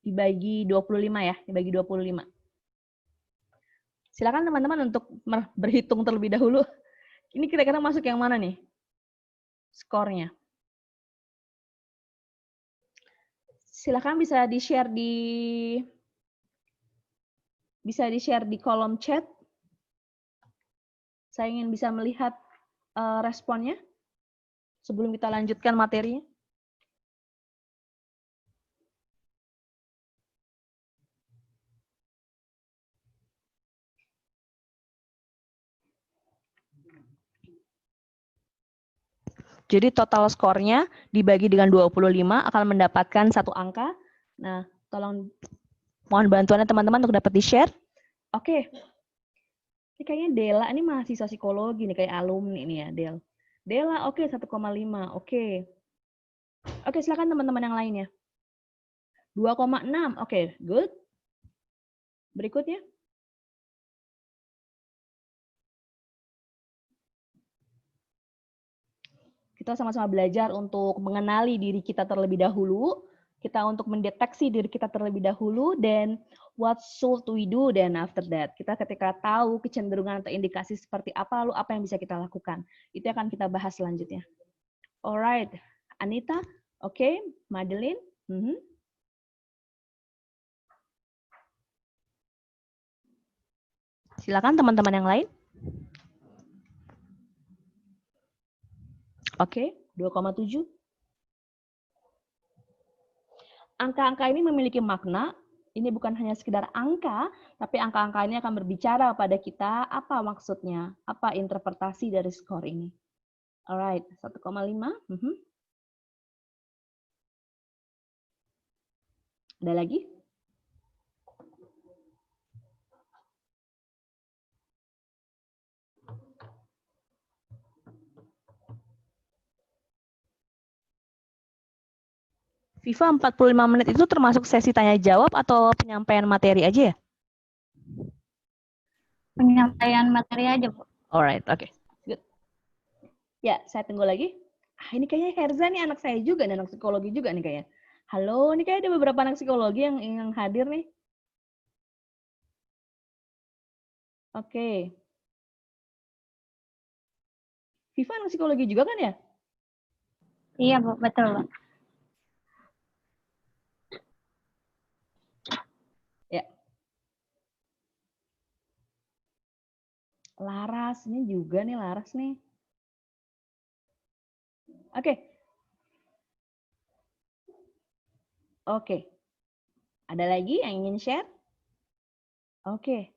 dibagi 25 ya, dibagi 25. Silakan teman-teman untuk berhitung terlebih dahulu. Ini kira-kira masuk yang mana nih? Skornya. Silakan bisa di-share di kolom chat. Saya ingin bisa melihat responnya sebelum kita lanjutkan materinya. Jadi total skornya dibagi dengan 25 akan mendapatkan satu angka. Nah, tolong mohon bantuannya teman-teman untuk dapat di-share. Oke. Ini kayaknya Dela, ini mahasiswa psikologi nih, kayak alumni nih ya, Del. Dela, oke, 1,5. Oke. Oke, silakan teman-teman yang lainnya. 2,6. Oke, good. Berikutnya. Kita sama-sama belajar untuk mengenali diri kita terlebih dahulu, kita untuk mendeteksi diri kita terlebih dahulu, dan what should we do then after that. Kita ketika tahu kecenderungan atau indikasi seperti apa, lalu apa yang bisa kita lakukan. Itu akan kita bahas selanjutnya. Alright, Anita, oke, Madeline, silakan teman-teman yang lain. Oke, 2,7. Angka-angka ini memiliki makna. Ini bukan hanya sekedar angka, tapi angka-angka ini akan berbicara pada kita apa maksudnya, apa interpretasi dari skor ini. Alright, 1,5. Ada lagi? Viva 45 menit itu termasuk sesi tanya jawab atau penyampaian materi aja ya? Penyampaian materi aja, Bu. Alright, oke. Good. Ya, saya tunggu lagi. Ini kayaknya Herza nih anak saya juga, anak psikologi juga nih kayaknya. Halo, ini kayaknya ada beberapa anak psikologi yang hadir nih. Oke. Viva anak psikologi juga kan ya? Iya, Bu, betul, Bu. Ya. Laras, ini juga nih Laras nih. Oke. Oke. Ada lagi yang ingin share? Oke.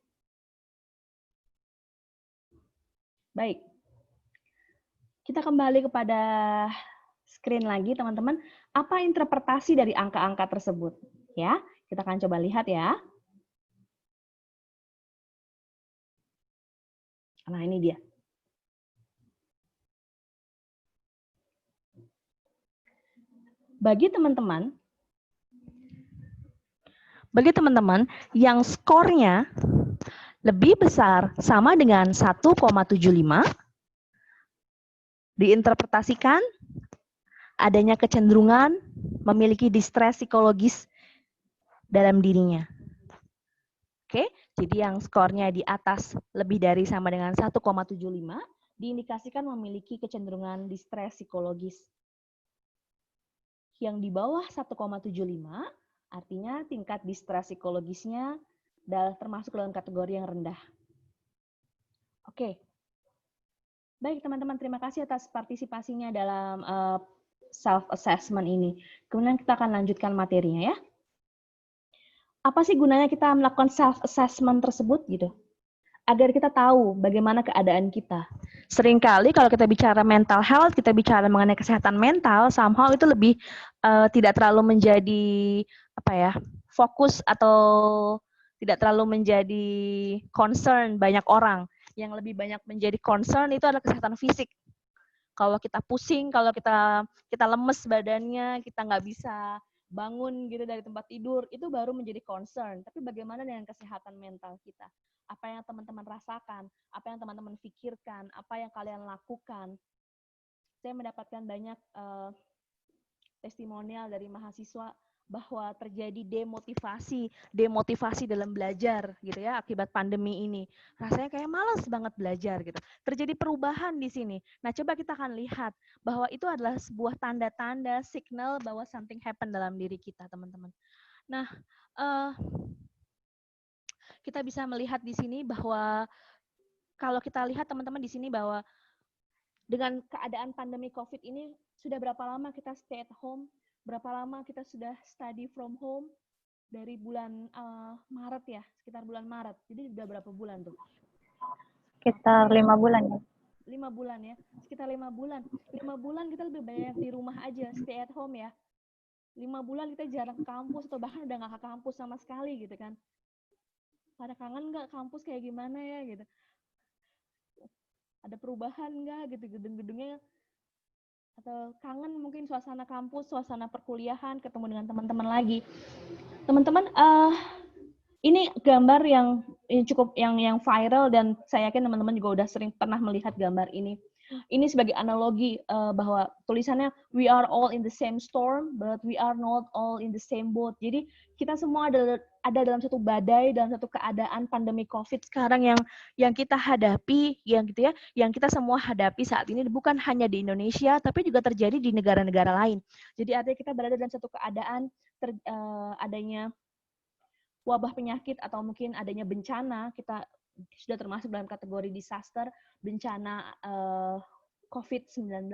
Baik. Kita kembali kepada screen lagi, teman-teman. Apa interpretasi dari angka-angka tersebut? Ya, kita akan coba lihat ya. Nah, ini dia. Bagi teman-teman yang skornya lebih besar sama dengan 1,75, diinterpretasikan adanya kecenderungan memiliki distres psikologis dalam dirinya. Oke, jadi yang skornya di atas lebih dari sama dengan 1,75 diindikasikan memiliki kecenderungan distres psikologis. Yang di bawah 1,75 artinya tingkat distres psikologisnya termasuk dalam kategori yang rendah. Oke. Baik teman-teman, terima kasih atas partisipasinya dalam self-assessment ini. Kemudian kita akan lanjutkan materinya ya. Apa sih gunanya kita melakukan self-assessment tersebut gitu? Agar kita tahu bagaimana keadaan kita. Seringkali kalau kita bicara mental health, kita bicara mengenai kesehatan mental, somehow itu lebih tidak terlalu menjadi fokus atau tidak terlalu menjadi concern banyak orang. Yang lebih banyak menjadi concern itu adalah kesehatan fisik. Kalau kita pusing, kalau kita lemes badannya, kita nggak bisa bangun gitu dari tempat tidur, itu baru menjadi concern. Tapi bagaimana dengan kesehatan mental kita? Apa yang teman-teman rasakan? Apa yang teman-teman pikirkan? Apa yang kalian lakukan? Saya mendapatkan banyak testimonial dari mahasiswa bahwa terjadi demotivasi dalam belajar gitu ya akibat pandemi ini. Rasanya kayak malas banget belajar gitu. Terjadi perubahan di sini. Nah, coba kita akan lihat bahwa itu adalah sebuah tanda-tanda signal bahwa something happen dalam diri kita, teman-teman. Nah, kita bisa melihat di sini bahwa kalau kita lihat teman-teman di sini bahwa dengan keadaan pandemi COVID ini sudah berapa lama kita stay at home? Berapa lama kita sudah study from home? Dari bulan Maret ya, sekitar bulan Maret. Jadi sudah berapa bulan tuh? Sekitar 5 bulan ya. 5 bulan ya, sekitar 5 bulan. 5 bulan kita lebih banyak di rumah aja, stay at home ya. 5 bulan kita jarang ke kampus atau bahkan udah nggak ke kampus sama sekali gitu kan. Pada kangen nggak kampus kayak gimana ya gitu. Ada perubahan nggak gitu gedung-gedungnya, atau kangen mungkin suasana kampus, suasana perkuliahan, ketemu dengan teman-teman lagi. Teman-teman, ini gambar yang cukup yang viral dan saya yakin teman-teman juga udah sering pernah melihat gambar ini. Ini sebagai analogi bahwa tulisannya we are all in the same storm but we are not all in the same boat. Jadi kita semua ada dalam satu badai, dalam satu keadaan pandemi COVID sekarang yang kita hadapi, yang gitu ya, yang kita semua hadapi saat ini bukan hanya di Indonesia tapi juga terjadi di negara-negara lain. Jadi artinya kita berada dalam satu keadaan adanya wabah penyakit atau mungkin adanya bencana, kita sudah termasuk dalam kategori disaster, bencana COVID-19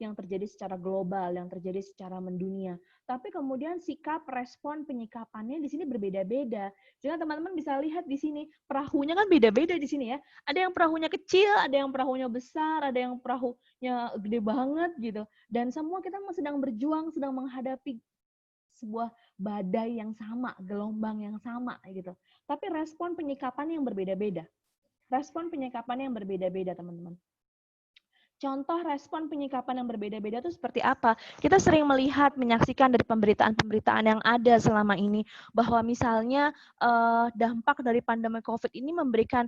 yang terjadi secara global, yang terjadi secara mendunia. Tapi kemudian sikap, respon, penyikapannya di sini berbeda-beda. Jadi teman-teman bisa lihat di sini, perahunya kan beda-beda di sini ya. Ada yang perahunya kecil, ada yang perahunya besar, ada yang perahunya gede banget gitu. Dan semua kita sedang berjuang, sedang menghadapi sebuah badai yang sama, gelombang yang sama gitu. Tapi respon penyikapan yang berbeda-beda. Respon penyikapan yang berbeda-beda, teman-teman. Contoh respon penyikapan yang berbeda-beda itu seperti apa? Kita sering melihat, menyaksikan dari pemberitaan-pemberitaan yang ada selama ini, bahwa misalnya dampak dari pandemi COVID ini memberikan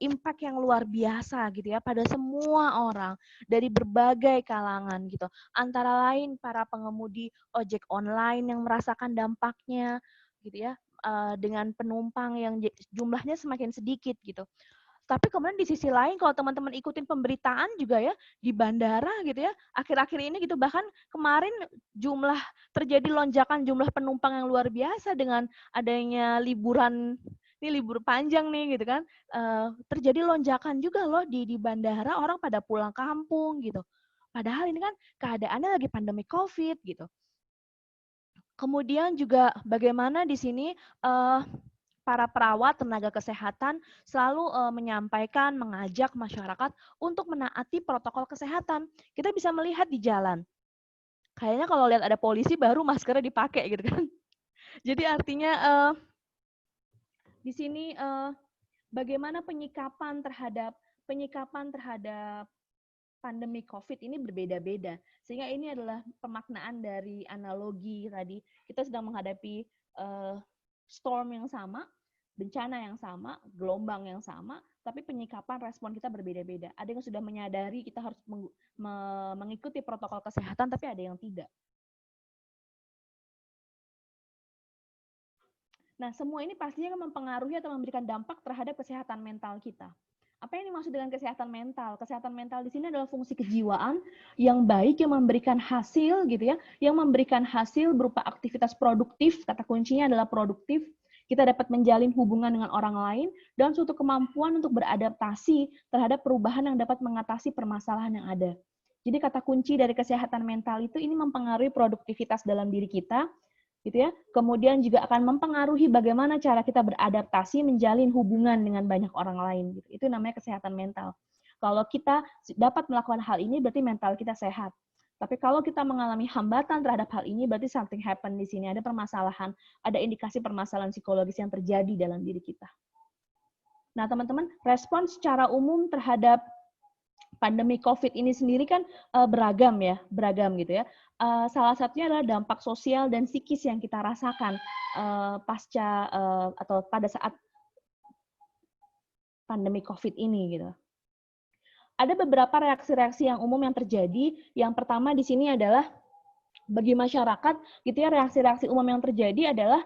impact yang luar biasa gitu ya pada semua orang dari berbagai kalangan gitu. Antara lain para pengemudi ojek online yang merasakan dampaknya gitu ya, dengan penumpang yang jumlahnya semakin sedikit gitu. Tapi kemudian di sisi lain kalau teman-teman ikutin pemberitaan juga ya di bandara gitu ya, akhir-akhir ini gitu, bahkan kemarin terjadi lonjakan jumlah penumpang yang luar biasa dengan adanya liburan, ini libur panjang nih gitu kan, terjadi lonjakan juga loh di bandara, orang pada pulang kampung gitu. Padahal ini kan keadaannya lagi pandemi COVID gitu. Kemudian juga bagaimana di sini para perawat, tenaga kesehatan selalu menyampaikan, mengajak masyarakat untuk menaati protokol kesehatan. Kita bisa melihat di jalan. Kayaknya kalau lihat ada polisi baru maskernya dipakai gitu kan. Jadi artinya di sini bagaimana penyikapan terhadap pandemi COVID ini berbeda-beda. Sehingga ini adalah pemaknaan dari analogi tadi. Kita sedang menghadapi storm yang sama, bencana yang sama, gelombang yang sama, tapi penyikapan respon kita berbeda-beda. Ada yang sudah menyadari kita harus mengikuti protokol kesehatan, tapi ada yang tidak. Nah, semua ini pastinya akan mempengaruhi atau memberikan dampak terhadap kesehatan mental kita. Apa yang dimaksud dengan kesehatan mental? Kesehatan mental di sini adalah fungsi kejiwaan yang baik, yang memberikan hasil gitu ya, yang memberikan hasil berupa aktivitas produktif, kata kuncinya adalah produktif. Kita dapat menjalin hubungan dengan orang lain dan suatu kemampuan untuk beradaptasi terhadap perubahan yang dapat mengatasi permasalahan yang ada. Jadi kata kunci dari kesehatan mental itu ini mempengaruhi produktivitas dalam diri kita, gitu ya. Kemudian juga akan mempengaruhi bagaimana cara kita beradaptasi, menjalin hubungan dengan banyak orang lain. Gitu. Itu namanya kesehatan mental. Kalau kita dapat melakukan hal ini, berarti mental kita sehat. Tapi kalau kita mengalami hambatan terhadap hal ini, berarti something happen di sini. Ada permasalahan, ada indikasi permasalahan psikologis yang terjadi dalam diri kita. Nah, teman-teman, respon secara umum terhadap pandemi COVID ini sendiri kan beragam gitu ya. Salah satunya adalah dampak sosial dan psikis yang kita rasakan pasca atau pada saat pandemi COVID ini gitu. Ada beberapa reaksi-reaksi yang umum yang terjadi. Yang pertama di sini adalah bagi masyarakat gitu ya, reaksi-reaksi umum yang terjadi adalah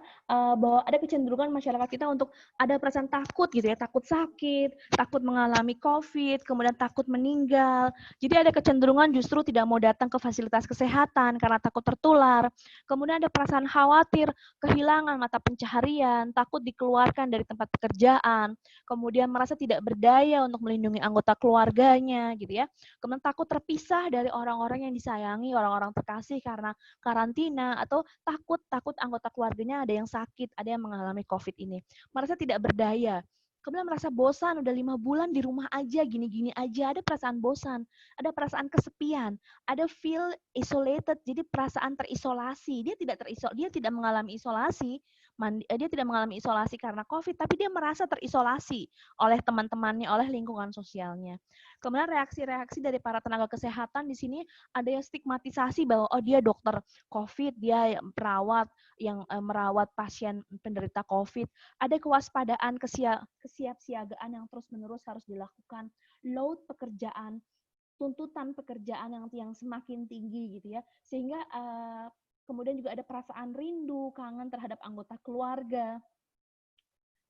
bahwa ada kecenderungan masyarakat kita untuk ada perasaan takut gitu ya, takut sakit, takut mengalami COVID, kemudian takut meninggal. Jadi ada kecenderungan justru tidak mau datang ke fasilitas kesehatan karena takut tertular. Kemudian ada perasaan khawatir, kehilangan mata pencaharian, takut dikeluarkan dari tempat pekerjaan, kemudian merasa tidak berdaya untuk melindungi anggota keluarganya gitu ya. Kemudian takut terpisah dari orang-orang yang disayangi, orang-orang terkasih karena karantina, atau takut anggota keluarganya ada yang sakit, ada yang mengalami COVID ini. Merasa tidak berdaya. Kemudian merasa bosan, udah 5 bulan di rumah aja, gini-gini aja. Ada perasaan bosan, ada perasaan kesepian, ada feel isolated, jadi perasaan terisolasi. Dia tidak mengalami isolasi, dia tidak mengalami isolasi karena COVID, tapi dia merasa terisolasi oleh teman-temannya, oleh lingkungan sosialnya. Kemudian reaksi-reaksi dari para tenaga kesehatan di sini ada yang stigmatisasi bahwa oh dia dokter COVID, dia perawat yang merawat pasien penderita COVID. Ada kewaspadaan, kesiapsiagaan yang terus-menerus harus dilakukan. Load pekerjaan, tuntutan pekerjaan yang semakin tinggi gitu ya. Sehingga kemudian juga ada perasaan rindu, kangen terhadap anggota keluarga.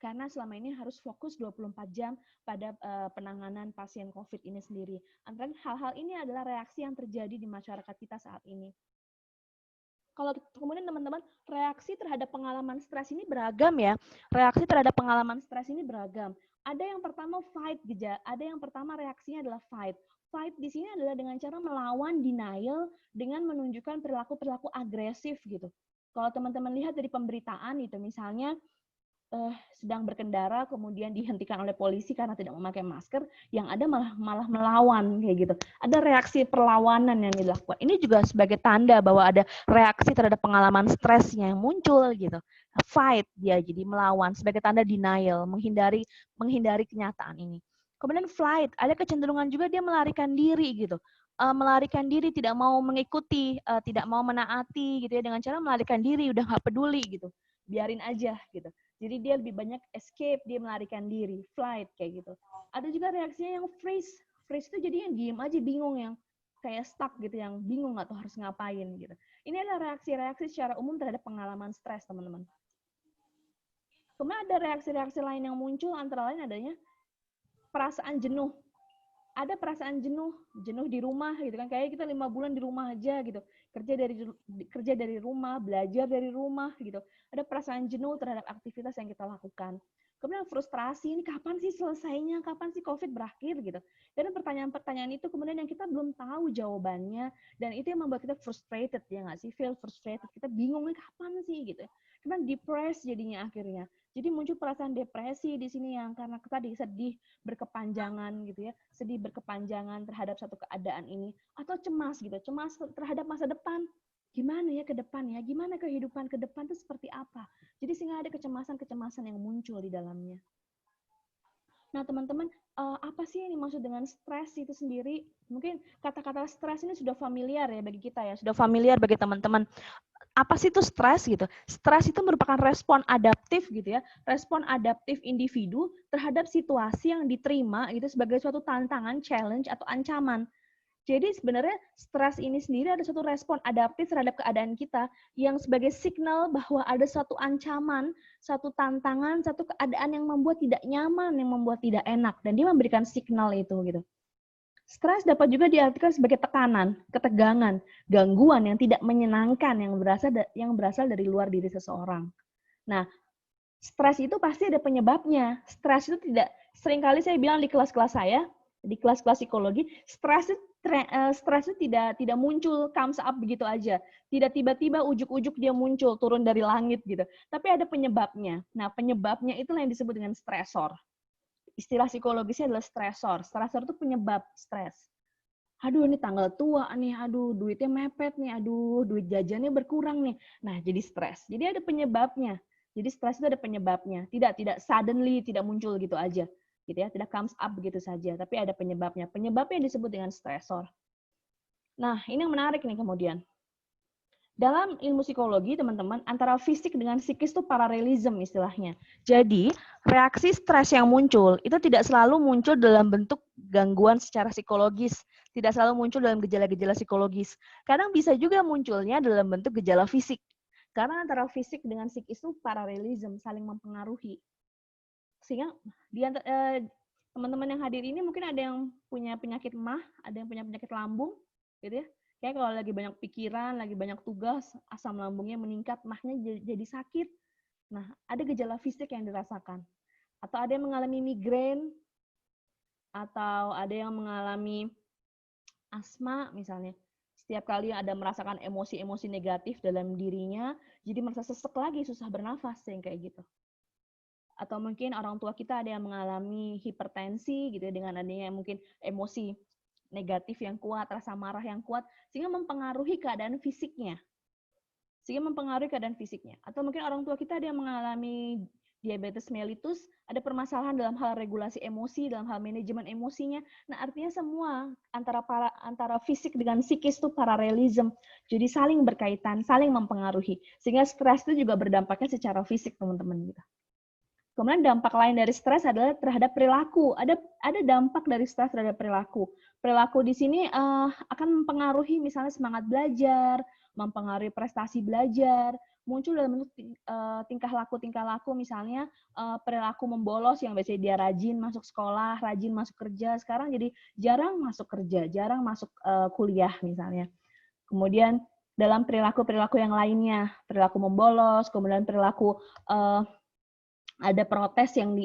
Karena selama ini harus fokus 24 jam pada penanganan pasien COVID ini sendiri. Antara hal-hal ini adalah reaksi yang terjadi di masyarakat kita saat ini. Kalau kemudian teman-teman, reaksi terhadap pengalaman stres ini beragam ya. Reaksi terhadap pengalaman stres ini beragam. Ada yang pertama fight, ada yang pertama reaksinya adalah fight. Fight di sini adalah dengan cara melawan denial dengan menunjukkan perilaku-perilaku agresif gitu. Kalau teman-teman lihat dari pemberitaan itu, misalnya sedang berkendara kemudian dihentikan oleh polisi karena tidak memakai masker, yang ada malah melawan kayak gitu. Ada reaksi perlawanan yang dilakukan. Ini juga sebagai tanda bahwa ada reaksi terhadap pengalaman stresnya yang muncul gitu. Fight, dia jadi melawan sebagai tanda denial, menghindari kenyataan ini. Kemudian flight, ada kecenderungan juga dia melarikan diri gitu. Melarikan diri, tidak mau mengikuti, tidak mau menaati gitu ya, dengan cara melarikan diri, udah nggak peduli gitu, biarin aja gitu. Jadi dia lebih banyak escape, dia melarikan diri, flight kayak gitu. Ada juga reaksinya yang freeze. Freeze itu jadi yang diem aja, bingung, yang kayak stuck gitu, yang bingung nggak tahu harus ngapain gitu. Ini adalah reaksi-reaksi secara umum terhadap pengalaman stres, teman-teman. Kemudian ada reaksi-reaksi lain yang muncul, antara lain adanya perasaan jenuh. Ada perasaan jenuh di rumah gitu kan, kayak kita 5 bulan di rumah aja gitu, kerja dari rumah, belajar dari rumah gitu. Ada perasaan jenuh terhadap aktivitas yang kita lakukan. Kemudian frustrasi, ini kapan sih selesainya, kapan sih COVID berakhir gitu. Dan pertanyaan-pertanyaan itu kemudian yang kita belum tahu jawabannya, dan itu yang membuat kita frustrated, ya nggak sih, feel frustrated, kita bingung nih kapan sih gitu. Kemudian depressed jadinya akhirnya. Jadi muncul perasaan depresi di sini yang karena tadi sedih berkepanjangan gitu ya, sedih berkepanjangan terhadap satu keadaan ini, atau cemas gitu, cemas terhadap masa depan. Gimana ya ke depan ya, gimana kehidupan ke depan itu seperti apa. Jadi sehingga ada kecemasan-kecemasan yang muncul di dalamnya. Nah teman-teman, apa sih yang dimaksud dengan stres itu sendiri? Mungkin kata-kata stres ini sudah familiar ya bagi kita ya, sudah familiar bagi teman-teman. Apa sih itu stres gitu? Stres itu merupakan respon adaptif gitu ya, respon adaptif individu terhadap situasi yang diterima gitu sebagai suatu tantangan, challenge atau ancaman. Jadi sebenarnya stres ini sendiri ada suatu respon adaptif terhadap keadaan kita yang sebagai signal bahwa ada suatu ancaman, satu tantangan, satu keadaan yang membuat tidak nyaman, yang membuat tidak enak, dan dia memberikan signal itu gitu. Stres dapat juga diartikan sebagai tekanan, ketegangan, gangguan yang tidak menyenangkan yang berasal dari luar diri seseorang. Nah, stres itu pasti ada penyebabnya. Stres itu seringkali saya bilang di kelas-kelas saya, di kelas-kelas psikologi, stres itu tidak muncul comes up begitu aja. Tidak tiba-tiba ujuk-ujuk dia muncul turun dari langit gitu. Tapi ada penyebabnya. Nah, penyebabnya itulah yang disebut dengan stresor. Istilah psikologisnya adalah stresor. Stresor itu penyebab stres. Aduh, ini tanggal tua nih, aduh, duitnya mepet nih, aduh, duit jajannya berkurang nih. Nah, jadi stres. Jadi ada penyebabnya. Jadi stres itu ada penyebabnya. Tidak suddenly, tidak muncul gitu aja. Gitu ya, tidak comes up begitu saja, tapi ada penyebabnya. Penyebabnya disebut dengan stresor. Nah, ini yang menarik nih kemudian. Dalam ilmu psikologi, teman-teman, antara fisik dengan psikis itu paralelism istilahnya. Jadi, reaksi stres yang muncul itu tidak selalu muncul dalam bentuk gangguan secara psikologis, tidak selalu muncul dalam gejala-gejala psikologis. Kadang bisa juga munculnya dalam bentuk gejala fisik. Karena antara fisik dengan psikis itu paralelism, saling mempengaruhi. Sehingga teman-teman yang hadir ini mungkin ada yang punya penyakit MAH, ada yang punya penyakit lambung, gitu ya. Kayak kalau lagi banyak pikiran, lagi banyak tugas, asam lambungnya meningkat, MAH-nya jadi sakit. Nah, ada gejala fisik yang dirasakan. Atau ada yang mengalami migrain, atau ada yang mengalami asma misalnya. Setiap kali ada merasakan emosi-emosi negatif dalam dirinya, jadi merasa sesek lagi, susah bernafas, yang kayak gitu. Atau mungkin orang tua kita ada yang mengalami hipertensi gitu ya, dengan adanya mungkin emosi negatif yang kuat, rasa marah yang kuat, sehingga mempengaruhi keadaan fisiknya. Atau mungkin orang tua kita ada yang mengalami diabetes mellitus, ada permasalahan dalam hal regulasi emosi, dalam hal manajemen emosinya. Nah, artinya semua antara fisik dengan psikis itu paralelism. Jadi saling berkaitan, saling mempengaruhi. Sehingga stres itu juga berdampaknya secara fisik, teman-teman gitu. Kemudian dampak lain dari stres adalah terhadap perilaku. Ada dampak dari stres terhadap perilaku. Perilaku di sini akan mempengaruhi misalnya semangat belajar, mempengaruhi prestasi belajar, muncul dalam bentuk tingkah laku misalnya perilaku membolos yang biasanya dia rajin masuk sekolah, rajin masuk kerja, sekarang jadi jarang masuk kerja, jarang masuk kuliah misalnya. Kemudian dalam perilaku-perilaku yang lainnya, perilaku membolos, kemudian perilaku ada protes yang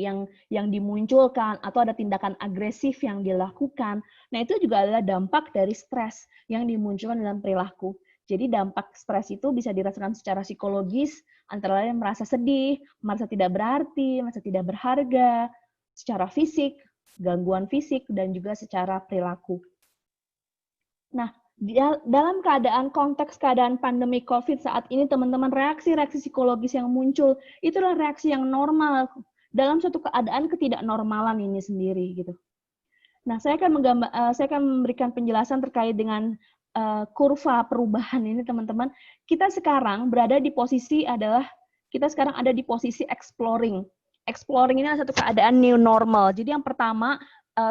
dimunculkan atau ada tindakan agresif yang dilakukan. Nah, itu juga adalah dampak dari stres yang dimunculkan dalam perilaku. Jadi dampak stres itu bisa dirasakan secara psikologis, antara lain merasa sedih, merasa tidak berarti, merasa tidak berharga, secara fisik, gangguan fisik, dan juga secara perilaku. Nah, dalam konteks keadaan pandemi COVID saat ini, teman-teman, reaksi-reaksi psikologis yang muncul itulah reaksi yang normal dalam suatu keadaan ketidaknormalan ini sendiri gitu. Nah, saya akan memberikan penjelasan terkait dengan kurva perubahan ini, teman-teman. Kita sekarang ada di posisi exploring. Exploring ini adalah satu keadaan new normal. Jadi yang pertama,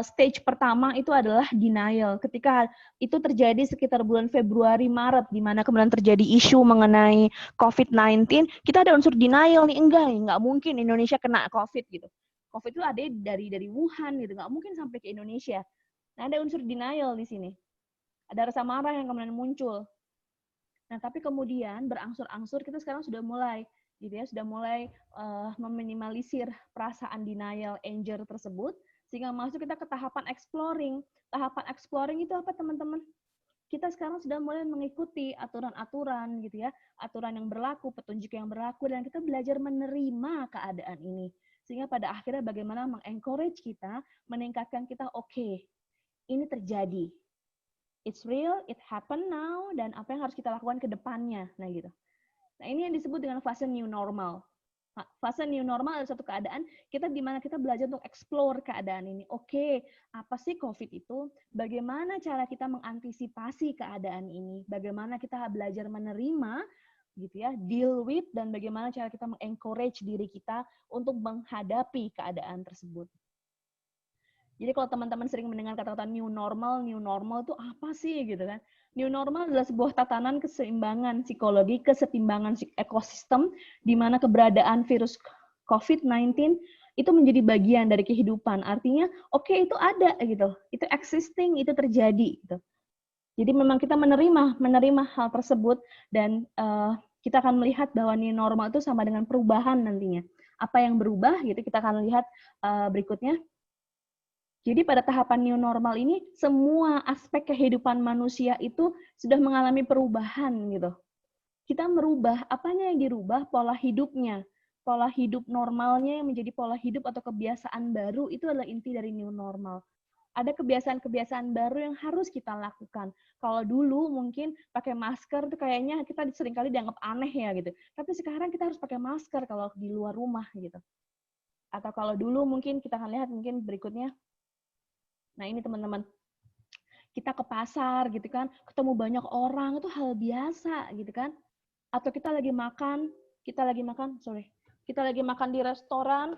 stage pertama itu adalah denial. Ketika itu terjadi sekitar bulan Februari, Maret, di mana kemudian terjadi isu mengenai COVID-19, kita ada unsur denial nih, nggak mungkin Indonesia kena COVID gitu. COVID itu ada dari Wuhan gitu, nggak mungkin sampai ke Indonesia. Nah, ada unsur denial di sini. Ada rasa marah yang kemudian muncul. Nah, tapi kemudian berangsur-angsur kita sekarang sudah mulai meminimalisir perasaan denial, anger tersebut, sehingga masuk kita ke tahapan exploring. Tahapan exploring itu apa, teman-teman? Kita sekarang sudah mulai mengikuti aturan-aturan gitu ya, aturan yang berlaku, petunjuk yang berlaku, dan kita belajar menerima keadaan ini. Sehingga pada akhirnya bagaimana mengencourage kita, meningkatkan kita, oke, ini terjadi. It's real, it happen now, dan apa yang harus kita lakukan ke depannya. Nah, gitu. Nah, ini yang disebut dengan fase new normal. Fase new normal adalah suatu keadaan di mana kita belajar untuk explore keadaan ini. Oke, apa sih COVID itu? Bagaimana cara kita mengantisipasi keadaan ini? Bagaimana kita belajar menerima, gitu ya, deal with, dan bagaimana cara kita mengencourage diri kita untuk menghadapi keadaan tersebut. Jadi kalau teman-teman sering mendengar kata-kata new normal itu apa sih gitu kan? New normal adalah sebuah tatanan keseimbangan psikologi, kesetimbangan ekosistem di mana keberadaan virus COVID-19 itu menjadi bagian dari kehidupan. Artinya, oke, itu ada gitu. Itu existing, itu terjadi gitu. Jadi memang kita menerima hal tersebut, dan kita akan melihat bahwa new normal itu sama dengan perubahan nantinya. Apa yang berubah gitu kita akan lihat berikutnya. Jadi pada tahapan new normal ini, semua aspek kehidupan manusia itu sudah mengalami perubahan gitu. Kita merubah, apanya yang dirubah? Pola hidupnya. Pola hidup normalnya yang menjadi pola hidup atau kebiasaan baru, itu adalah inti dari new normal. Ada kebiasaan-kebiasaan baru yang harus kita lakukan. Kalau dulu mungkin pakai masker itu kayaknya kita seringkali dianggap aneh ya gitu. Tapi sekarang kita harus pakai masker kalau di luar rumah gitu. Atau kalau dulu mungkin kita akan lihat mungkin berikutnya. Nah, ini teman-teman, kita ke pasar gitu kan, ketemu banyak orang, itu hal biasa gitu kan. atau kita lagi makan di restoran.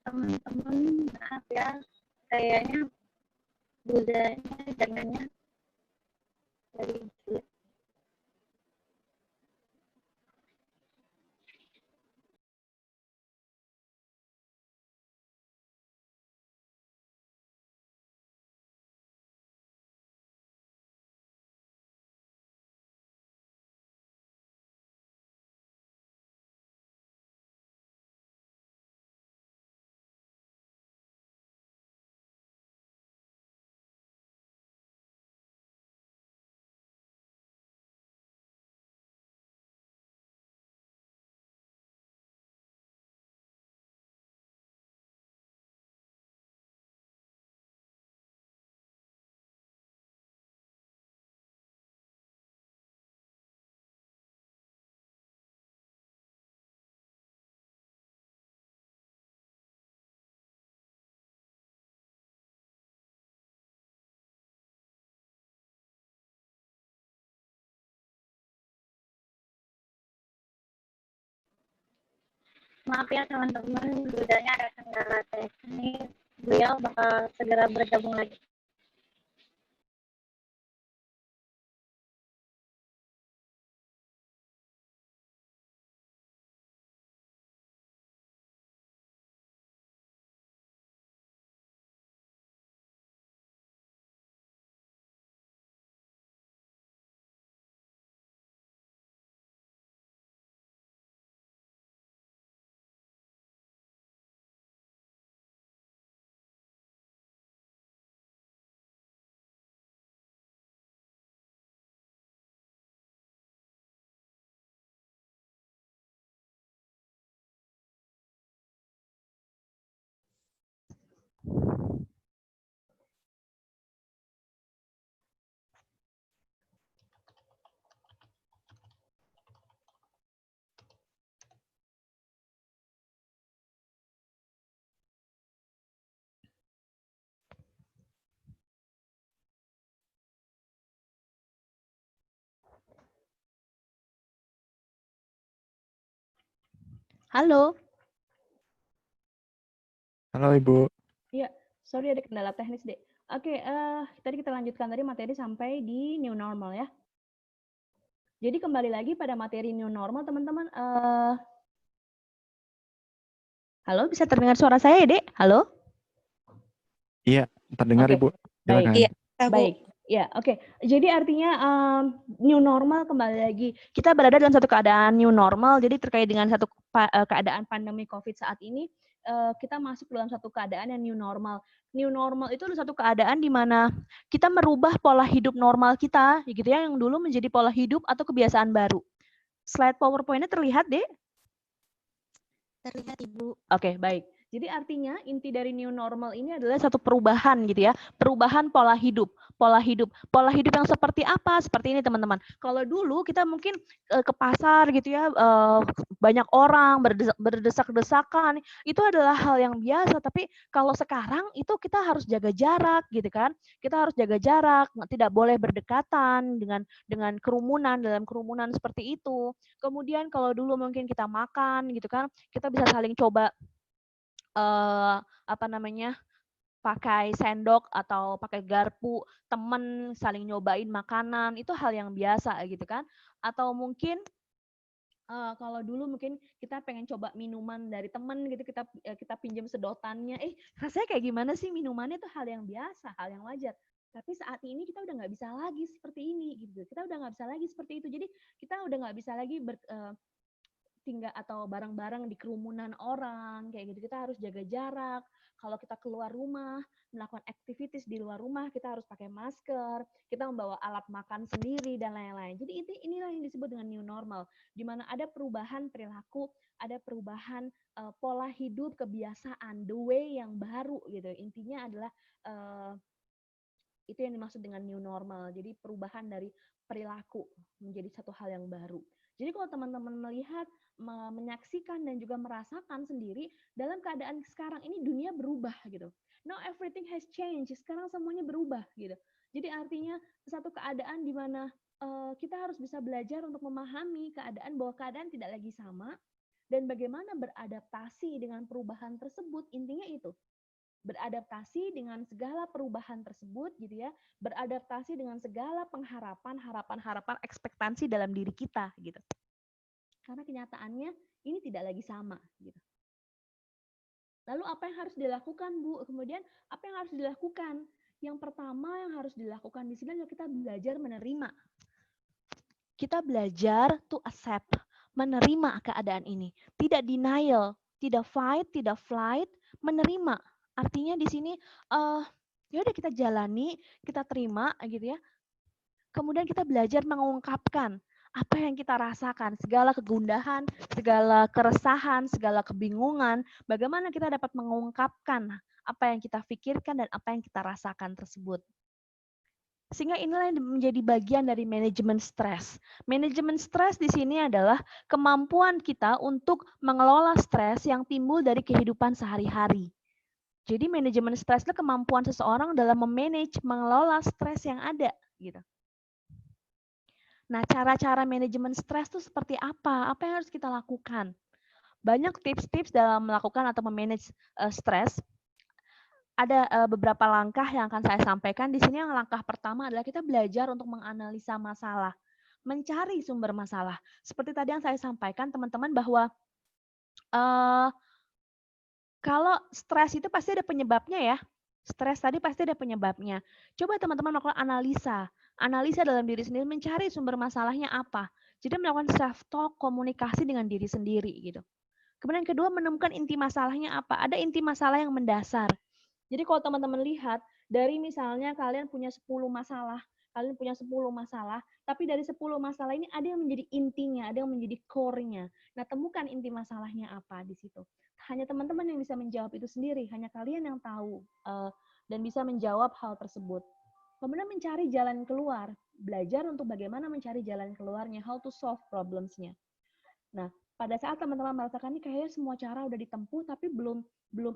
Teman-teman, maaf ya, kayaknya budayanya jangannya dari jelek. Maaf ya teman-teman, budayanya ada kendala teknis. Beliau bakal segera bergabung lagi. Halo. Halo Ibu. Iya, sorry ada kendala teknis, Dek. Oke, tadi kita lanjutkan tadi materi sampai di new normal ya. Jadi kembali lagi pada materi new normal, teman-teman. Halo, bisa terdengar suara saya ya, Dek? Halo? Iya, terdengar Oke, Ibu. baik. Silakan. Iya, Baik, ya, oke. Jadi artinya new normal kembali lagi. Kita berada dalam satu keadaan new normal. Jadi terkait dengan satu keadaan pandemi COVID saat ini, kita masuk dalam satu keadaan yang new normal. New normal itu adalah satu keadaan di mana kita merubah pola hidup normal kita, gitu ya, yang dulu menjadi pola hidup atau kebiasaan baru. Slide PowerPoint-nya terlihat, Dek? terlihat Ibu. Oke, baik. Jadi artinya inti dari new normal ini adalah satu perubahan gitu ya, perubahan pola hidup. Pola hidup yang seperti apa? Seperti ini teman-teman. Kalau dulu kita mungkin ke pasar gitu ya, banyak orang berdesak-desakan, itu adalah hal yang biasa. Tapi kalau sekarang itu kita harus jaga jarak gitu kan. Kita harus jaga jarak, tidak boleh berdekatan dengan kerumunan, dalam kerumunan seperti itu. Kemudian kalau dulu mungkin kita makan gitu kan, kita bisa saling coba pakai sendok atau pakai garpu, temen saling nyobain makanan, itu hal yang biasa gitu kan. Atau mungkin kalau dulu mungkin kita pengen coba minuman dari temen gitu, kita pinjam sedotannya, rasanya kayak gimana sih minumannya, itu hal yang biasa, hal yang wajar. Tapi saat ini kita udah nggak bisa lagi seperti ini gitu. Kita udah nggak bisa lagi seperti itu. Jadi kita udah nggak bisa lagi tinggal atau bareng-bareng di kerumunan orang kayak gitu. Kita harus jaga jarak. kalau kita keluar rumah, melakukan activities di luar rumah, kita harus pakai masker, kita membawa alat makan sendiri, dan lain-lain. Jadi inilah yang disebut dengan new normal, di mana ada perubahan perilaku, ada perubahan pola hidup, kebiasaan, the way yang baru gitu. Intinya adalah itu yang dimaksud dengan new normal. Jadi perubahan dari perilaku menjadi satu hal yang baru. Jadi kalau teman-teman melihat, menyaksikan dan juga merasakan sendiri dalam keadaan sekarang ini dunia berubah gitu. Now everything has changed. Sekarang semuanya berubah gitu. Jadi artinya satu keadaan di mana kita harus bisa belajar untuk memahami keadaan bahwa keadaan tidak lagi sama dan bagaimana beradaptasi dengan perubahan tersebut. Intinya itu. Beradaptasi dengan segala perubahan tersebut gitu ya, beradaptasi dengan segala pengharapan, harapan, ekspektasi dalam diri kita gitu. Karena kenyataannya ini tidak lagi sama gitu. Lalu apa yang harus dilakukan, Bu? Kemudian apa yang harus dilakukan? Yang pertama yang harus dilakukan di sini adalah kita belajar menerima. Kita belajar to accept, menerima keadaan ini. Tidak denial, tidak fight, tidak flight, menerima. Artinya di sini ya udah kita jalani, kita terima gitu ya. Kemudian kita belajar mengungkapkan apa yang kita rasakan, segala kegundahan, segala keresahan, segala kebingungan, bagaimana kita dapat mengungkapkan apa yang kita pikirkan dan apa yang kita rasakan tersebut. Sehingga inilah yang menjadi bagian dari manajemen stres. Manajemen stres di sini adalah kemampuan kita untuk mengelola stres yang timbul dari kehidupan sehari-hari. Jadi manajemen stres itu kemampuan seseorang dalam memanage, mengelola stres yang ada, gitu. Nah, cara-cara manajemen stres itu seperti apa? Apa yang harus kita lakukan? Banyak tips-tips dalam melakukan atau memanage stres. Ada beberapa langkah yang akan saya sampaikan. Di sini yang langkah pertama adalah kita belajar untuk menganalisa masalah, mencari sumber masalah. Seperti tadi yang saya sampaikan, teman-teman, bahwa kalau stres itu pasti ada penyebabnya ya. Stres tadi pasti ada penyebabnya. Coba teman-teman melakukan analisa dalam diri sendiri, mencari sumber masalahnya apa. Jadi melakukan self-talk, komunikasi dengan diri sendiri gitu. Kemudian kedua, menemukan inti masalahnya apa. Ada inti masalah yang mendasar. Jadi kalau teman-teman lihat, dari misalnya kalian punya 10 masalah, tapi dari 10 masalah ini ada yang menjadi intinya, ada yang menjadi core-nya. Nah, temukan inti masalahnya apa di situ. Hanya teman-teman yang bisa menjawab itu sendiri, hanya kalian yang tahu dan bisa menjawab hal tersebut. Kemudian mencari jalan keluar, belajar untuk bagaimana mencari jalan keluarnya, how to solve problems-nya. Nah, pada saat teman-teman merasakan ini kayaknya semua cara udah ditempuh, tapi belum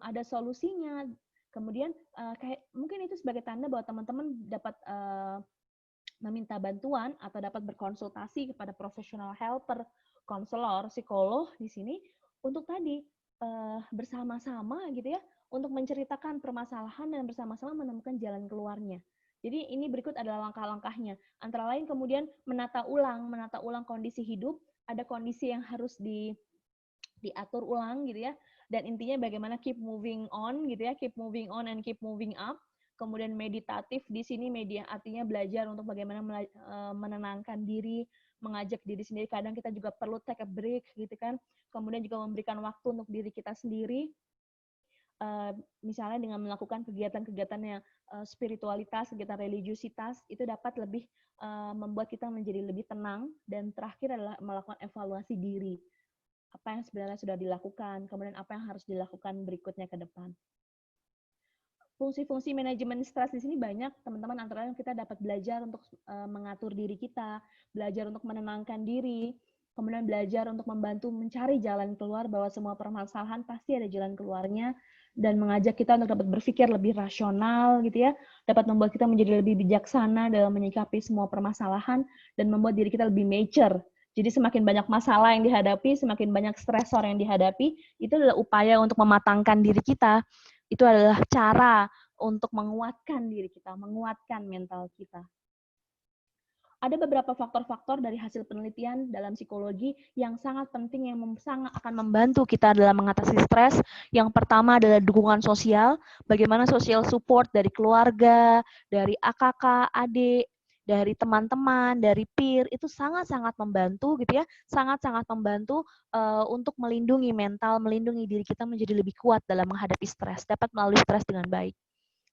ada solusinya. Kemudian kayak mungkin itu sebagai tanda bahwa teman-teman dapat meminta bantuan atau dapat berkonsultasi kepada profesional helper, konselor, psikolog di sini untuk tadi bersama-sama gitu ya, untuk menceritakan permasalahan dan bersama-sama menemukan jalan keluarnya. Jadi ini berikut adalah langkah-langkahnya. Antara lain kemudian menata ulang kondisi hidup, ada kondisi yang harus diatur ulang gitu ya. Dan intinya bagaimana keep moving on gitu ya, keep moving on and keep moving up. Kemudian meditatif di sini media artinya belajar untuk bagaimana menenangkan diri, mengajak diri sendiri. Kadang kita juga perlu take a break gitu kan. Kemudian juga memberikan waktu untuk diri kita sendiri. Misalnya dengan melakukan kegiatan-kegiatan yang spiritualitas, kegiatan religiusitas, itu dapat lebih membuat kita menjadi lebih tenang. Dan terakhir adalah melakukan evaluasi diri. Apa yang sebenarnya sudah dilakukan, kemudian apa yang harus dilakukan berikutnya ke depan. Fungsi-fungsi manajemen stres di sini banyak, teman-teman. Antara lain kita dapat belajar untuk mengatur diri kita, belajar untuk menenangkan diri, kemudian belajar untuk membantu mencari jalan keluar, bahwa semua permasalahan pasti ada jalan keluarnya, dan mengajak kita untuk dapat berpikir lebih rasional gitu ya, dapat membuat kita menjadi lebih bijaksana dalam menyikapi semua permasalahan, dan membuat diri kita lebih mature. Jadi semakin banyak masalah yang dihadapi, semakin banyak stresor yang dihadapi, itu adalah upaya untuk mematangkan diri kita. Itu adalah cara untuk menguatkan diri kita, menguatkan mental kita. Ada beberapa faktor-faktor dari hasil penelitian dalam psikologi yang sangat penting, yang sangat akan membantu kita dalam mengatasi stres. Yang pertama adalah dukungan sosial, bagaimana social support dari keluarga, dari AKK, adik, dari teman-teman, dari peer, itu sangat-sangat membantu gitu ya, sangat-sangat membantu untuk melindungi mental, melindungi diri kita menjadi lebih kuat dalam menghadapi stres, dapat melalui stres dengan baik.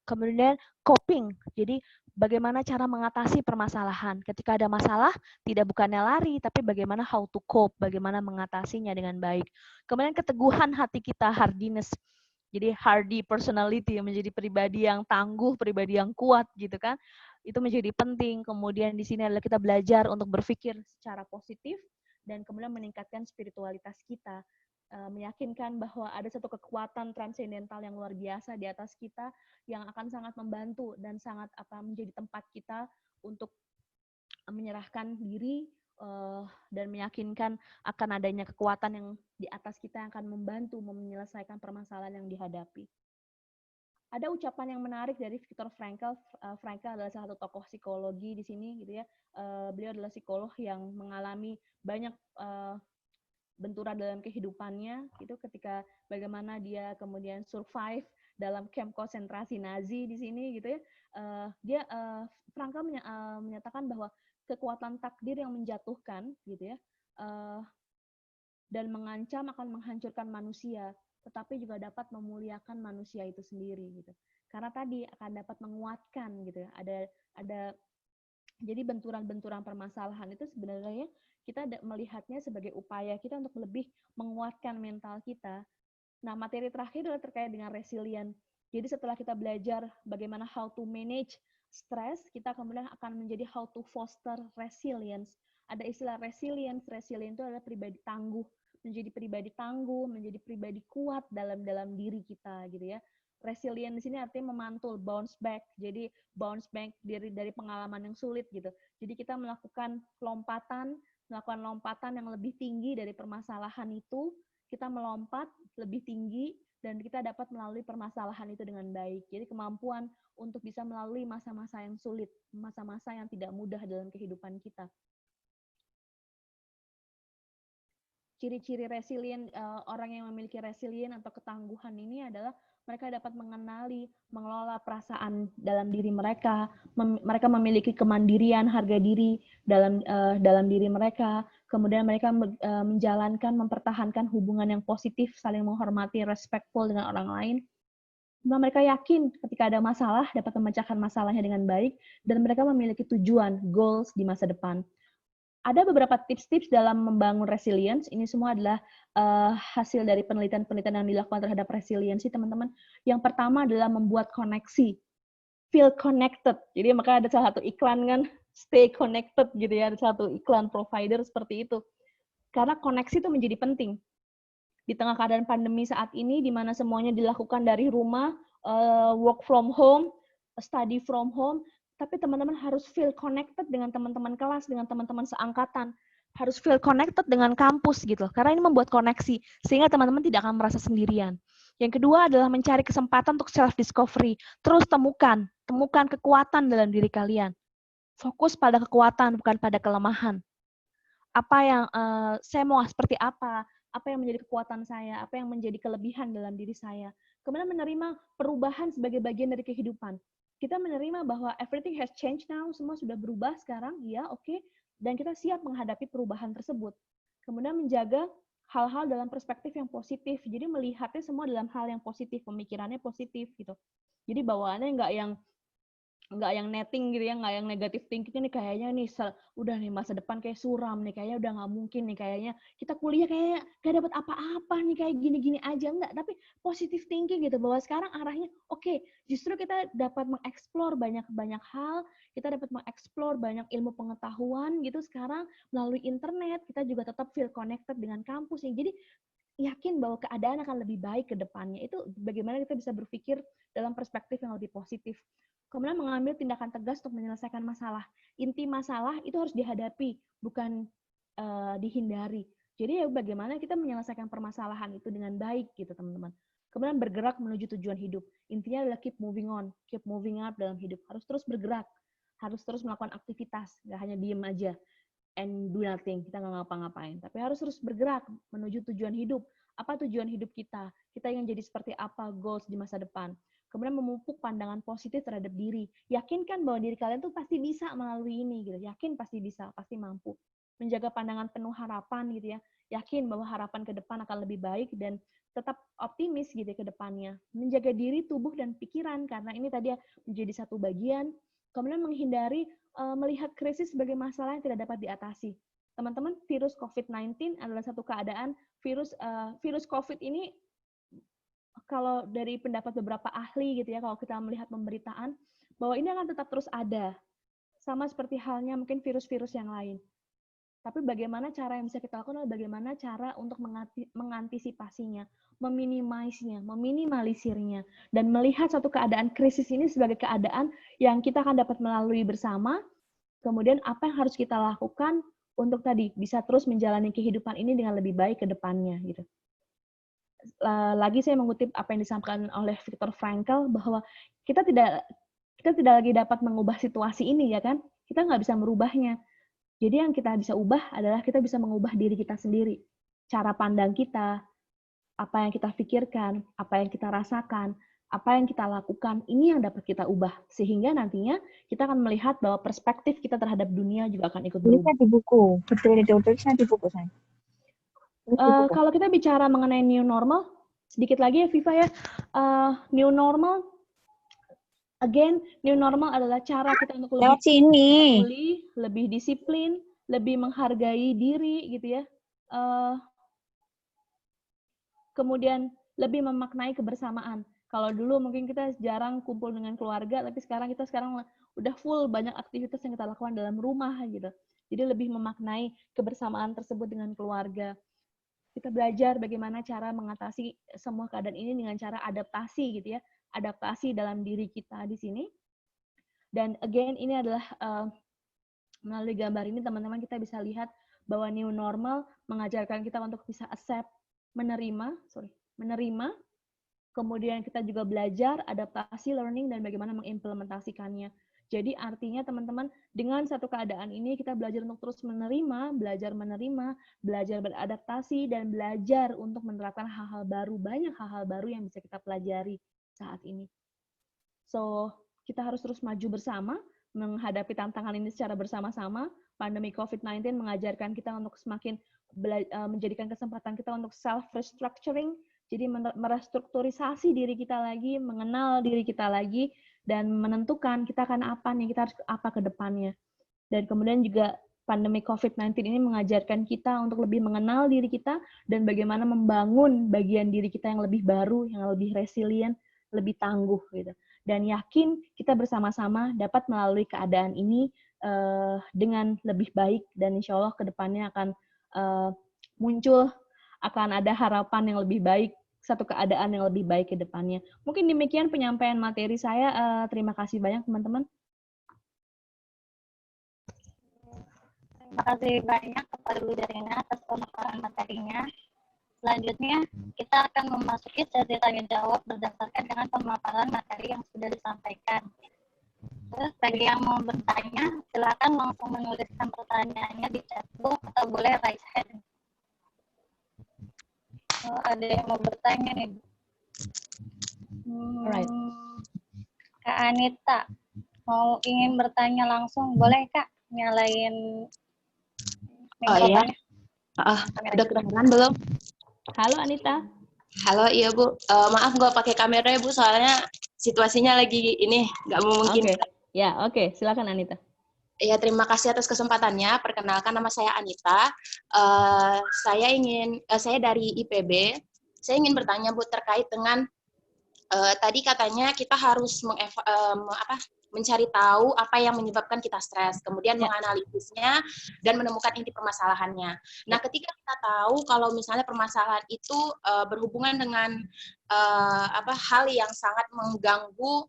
Kemudian coping, jadi bagaimana cara mengatasi permasalahan. Ketika ada masalah, tidak bukannya lari, tapi bagaimana how to cope, bagaimana mengatasinya dengan baik. Kemudian keteguhan hati kita, hardiness. Jadi hardy personality, menjadi pribadi yang tangguh, pribadi yang kuat gitu kan. Itu menjadi penting. Kemudian di sini adalah kita belajar untuk berpikir secara positif dan kemudian meningkatkan spiritualitas kita. Meyakinkan bahwa ada satu kekuatan transendental yang luar biasa di atas kita yang akan sangat membantu dan sangat menjadi tempat kita untuk menyerahkan diri dan meyakinkan akan adanya kekuatan yang di atas kita yang akan membantu menyelesaikan permasalahan yang dihadapi. Ada ucapan yang menarik dari Viktor Frankl. Frankl adalah salah satu tokoh psikologi di sini, gitu ya. Beliau adalah psikolog yang mengalami banyak benturan dalam kehidupannya, gitu. Ketika bagaimana dia kemudian survive dalam camp konsentrasi Nazi di sini, gitu ya. Frankl menyatakan bahwa kekuatan takdir yang menjatuhkan, gitu ya, dan mengancam akan menghancurkan manusia, tetapi juga dapat memuliakan manusia itu sendiri gitu. Karena tadi akan dapat menguatkan gitu ya. Ada jadi benturan-benturan permasalahan itu sebenarnya kita melihatnya sebagai upaya kita untuk lebih menguatkan mental kita. Nah, materi terakhir adalah terkait dengan resilient. Jadi setelah kita belajar bagaimana how to manage stress, kita kemudian akan menjadi how to foster resilience. Ada istilah resilience. Resilience itu adalah pribadi tangguh, menjadi pribadi tangguh, menjadi pribadi kuat dalam diri kita gitu ya. Resilient di sini artinya memantul, bounce back. Jadi bounce back dari pengalaman yang sulit gitu. Jadi kita melakukan lompatan yang lebih tinggi dari permasalahan itu, kita melompat lebih tinggi dan kita dapat melalui permasalahan itu dengan baik. Jadi kemampuan untuk bisa melalui masa-masa yang sulit, masa-masa yang tidak mudah dalam kehidupan kita. Ciri-ciri resilient, orang yang memiliki resilient atau ketangguhan ini adalah mereka dapat mengenali, mengelola perasaan dalam diri mereka, mereka memiliki kemandirian, harga diri dalam diri mereka, kemudian mereka menjalankan, mempertahankan hubungan yang positif, saling menghormati, respectful dengan orang lain. Mereka yakin ketika ada masalah, dapat memecahkan masalahnya dengan baik, dan mereka memiliki tujuan, goals di masa depan. Ada beberapa tips-tips dalam membangun resilience. Ini semua adalah hasil dari penelitian-penelitian yang dilakukan terhadap resiliensi, teman-teman. Yang pertama adalah membuat koneksi. Feel connected. Jadi maka ada salah satu iklan kan, stay connected gitu ya. Ada satu iklan provider seperti itu. Karena koneksi itu menjadi penting. Di tengah keadaan pandemi saat ini, di mana semuanya dilakukan dari rumah, work from home, study from home, tapi teman-teman harus feel connected dengan teman-teman kelas, dengan teman-teman seangkatan. Harus feel connected dengan kampus gitu. Karena ini membuat koneksi, sehingga teman-teman tidak akan merasa sendirian. Yang kedua adalah mencari kesempatan untuk self-discovery. Terus temukan kekuatan dalam diri kalian. Fokus pada kekuatan, bukan pada kelemahan. Apa yang saya mau seperti apa yang menjadi kekuatan saya, apa yang menjadi kelebihan dalam diri saya. Kemudian menerima perubahan sebagai bagian dari kehidupan. Kita menerima bahwa everything has changed now, semua sudah berubah sekarang, ya oke, dan kita siap menghadapi perubahan tersebut. Kemudian menjaga hal-hal dalam perspektif yang positif, jadi melihatnya semua dalam hal yang positif, pemikirannya positif gitu. Jadi bawaannya nggak yang netting gitu ya, nggak yang negatif thinking nih, kayaknya nih udah nih masa depan kayak suram nih, kayaknya udah nggak mungkin nih, kayaknya kita kuliah kayak gak dapat apa-apa nih, kayak gini-gini aja. Enggak, tapi positive thinking gitu, bahwa sekarang arahnya oke, justru kita dapat mengeksplor banyak hal, kita dapat mengeksplor banyak ilmu pengetahuan gitu sekarang melalui internet, kita juga tetap feel connected dengan kampus ya. Jadi yakin bahwa keadaan akan lebih baik ke depannya. Itu bagaimana kita bisa berpikir dalam perspektif yang lebih positif. Kemudian mengambil tindakan tegas untuk menyelesaikan masalah. Inti masalah itu harus dihadapi, bukan dihindari. Jadi ya bagaimana kita menyelesaikan permasalahan itu dengan baik gitu, teman-teman. Kemudian bergerak menuju tujuan hidup. Intinya adalah keep moving on, keep moving up dalam hidup. Harus terus bergerak, harus terus melakukan aktivitas, nggak hanya diem aja and do nothing, kita nggak ngapa-ngapain. Tapi harus terus bergerak menuju tujuan hidup. Apa tujuan hidup kita? Kita ingin jadi seperti apa, goals di masa depan. Kemudian memupuk pandangan positif terhadap diri. Yakinkan bahwa diri kalian tuh pasti bisa melalui ini gitu. Yakin pasti bisa, pasti mampu. Menjaga pandangan penuh harapan gitu ya. Yakin bahwa harapan ke depan akan lebih baik dan tetap optimis gitu ya ke depannya. Menjaga diri, tubuh dan pikiran karena ini tadi ya menjadi satu bagian. Kemudian menghindari melihat krisis sebagai masalah yang tidak dapat diatasi. Teman-teman, virus COVID-19 adalah satu keadaan virus COVID ini kalau dari pendapat beberapa ahli gitu ya, kalau kita melihat pemberitaan, bahwa ini akan tetap terus ada. Sama seperti halnya mungkin virus-virus yang lain. Tapi bagaimana cara yang bisa kita lakukan adalah bagaimana cara untuk mengantisipasinya, meminimalisirnya, dan melihat satu keadaan krisis ini sebagai keadaan yang kita akan dapat melalui bersama, kemudian apa yang harus kita lakukan untuk tadi bisa terus menjalani kehidupan ini dengan lebih baik ke depannya gitu. Lagi saya mengutip apa yang disampaikan oleh Viktor Frankl bahwa kita tidak lagi dapat mengubah situasi ini ya kan, kita nggak bisa merubahnya. Jadi yang kita bisa ubah adalah kita bisa mengubah diri kita sendiri, cara pandang kita, apa yang kita pikirkan, apa yang kita rasakan, apa yang kita lakukan, ini yang dapat kita ubah sehingga nantinya kita akan melihat bahwa perspektif kita terhadap dunia juga akan ikut berubah. Tulisnya di buku, betul itu tulisnya di buku saya. Kalau kita bicara mengenai new normal, sedikit lagi ya Viva ya, new normal, again, new normal adalah cara kita untuk lebih peduli, lebih disiplin, lebih menghargai diri gitu ya, kemudian lebih memaknai kebersamaan. Kalau dulu mungkin kita jarang kumpul dengan keluarga, tapi sekarang udah full banyak aktivitas yang kita lakukan dalam rumah gitu. Jadi lebih memaknai kebersamaan tersebut dengan keluarga. Kita belajar bagaimana cara mengatasi semua keadaan ini dengan cara adaptasi gitu ya, adaptasi dalam diri kita di sini. Dan again ini adalah melalui gambar ini teman-teman kita bisa lihat bahwa new normal mengajarkan kita untuk bisa accept, menerima, kemudian kita juga belajar adaptasi, learning dan bagaimana mengimplementasikannya. Jadi artinya teman-teman dengan satu keadaan ini kita belajar untuk terus menerima, belajar beradaptasi dan belajar untuk menerapkan hal-hal baru, banyak hal-hal baru yang bisa kita pelajari saat ini. So, kita harus terus maju bersama menghadapi tantangan ini secara bersama-sama. Pandemi COVID-19 mengajarkan kita untuk semakin menjadikan kesempatan kita untuk self-restructuring, jadi merestrukturisasi diri kita lagi, mengenal diri kita lagi, dan menentukan kita akan apa nih, kita harus apa ke depannya. Dan kemudian juga pandemi COVID-19 ini mengajarkan kita untuk lebih mengenal diri kita dan bagaimana membangun bagian diri kita yang lebih baru, yang lebih resilient, lebih tangguh gitu. Dan yakin kita bersama-sama dapat melalui keadaan ini dengan lebih baik dan insya Allah ke depannya akan muncul, akan ada harapan yang lebih baik, satu keadaan yang lebih baik ke depannya. Mungkin demikian penyampaian materi saya. Terima kasih banyak teman-teman. Terima kasih banyak kepada Bu Darina atas pemaparan materinya. Selanjutnya, kita akan memasuki sesi tanya jawab berdasarkan dengan pemaparan materi yang sudah disampaikan. Terus bagi yang mau bertanya, silakan langsung menuliskan pertanyaannya di chatbox atau boleh raise hand. Oh, ada yang mau bertanya nih. Alright. Kak Anita, ingin bertanya langsung, boleh Kak nyalain mikrofonnya? Udah kedengeran belum? Halo Anita. Halo, iya Bu. Maaf nggak pakai kamera ya Bu, soalnya situasinya lagi ini nggak memungkinkan. Oke. Silakan Anita. Ya, terima kasih atas kesempatannya. Perkenalkan, nama saya Anita. Saya dari IPB. Saya ingin bertanya Bu terkait dengan tadi katanya kita harus mencari tahu apa yang menyebabkan kita stres, kemudian menganalisisnya dan menemukan inti permasalahannya. Nah, ketika kita tahu kalau misalnya permasalahan itu berhubungan dengan hal yang sangat mengganggu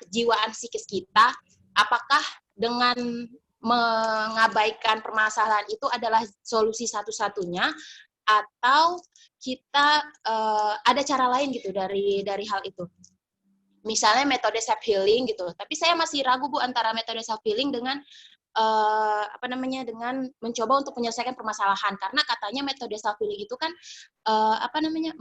kejiwaan psikis kita, apakah dengan mengabaikan permasalahan itu adalah solusi satu-satunya atau kita ada cara lain gitu dari hal itu? Misalnya metode self healing gitu. Tapi saya masih ragu Bu antara metode self healing dengan dengan mencoba untuk menyelesaikan permasalahan, karena katanya metode self healing itu kan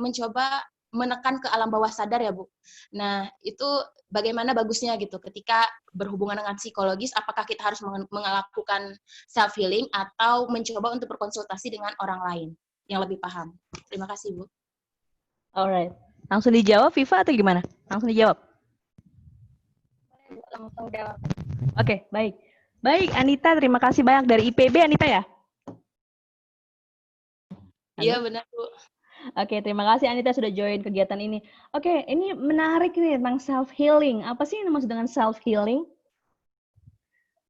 mencoba menekan ke alam bawah sadar ya, Bu. Nah, itu bagaimana bagusnya gitu ketika berhubungan dengan psikologis, apakah kita harus melakukan self healing atau mencoba untuk berkonsultasi dengan orang lain yang lebih paham. Terima kasih, Bu. Alright. Langsung dijawab Viva atau gimana? Langsung dijawab. Langsung jawab. Oke, baik. Baik, Anita, terima kasih banyak dari IPB, Anita ya? Iya, benar, Bu. Oke, terima kasih Anita sudah join kegiatan ini. Oke, ini menarik nih tentang self-healing. Apa sih yang dimaksud dengan self-healing?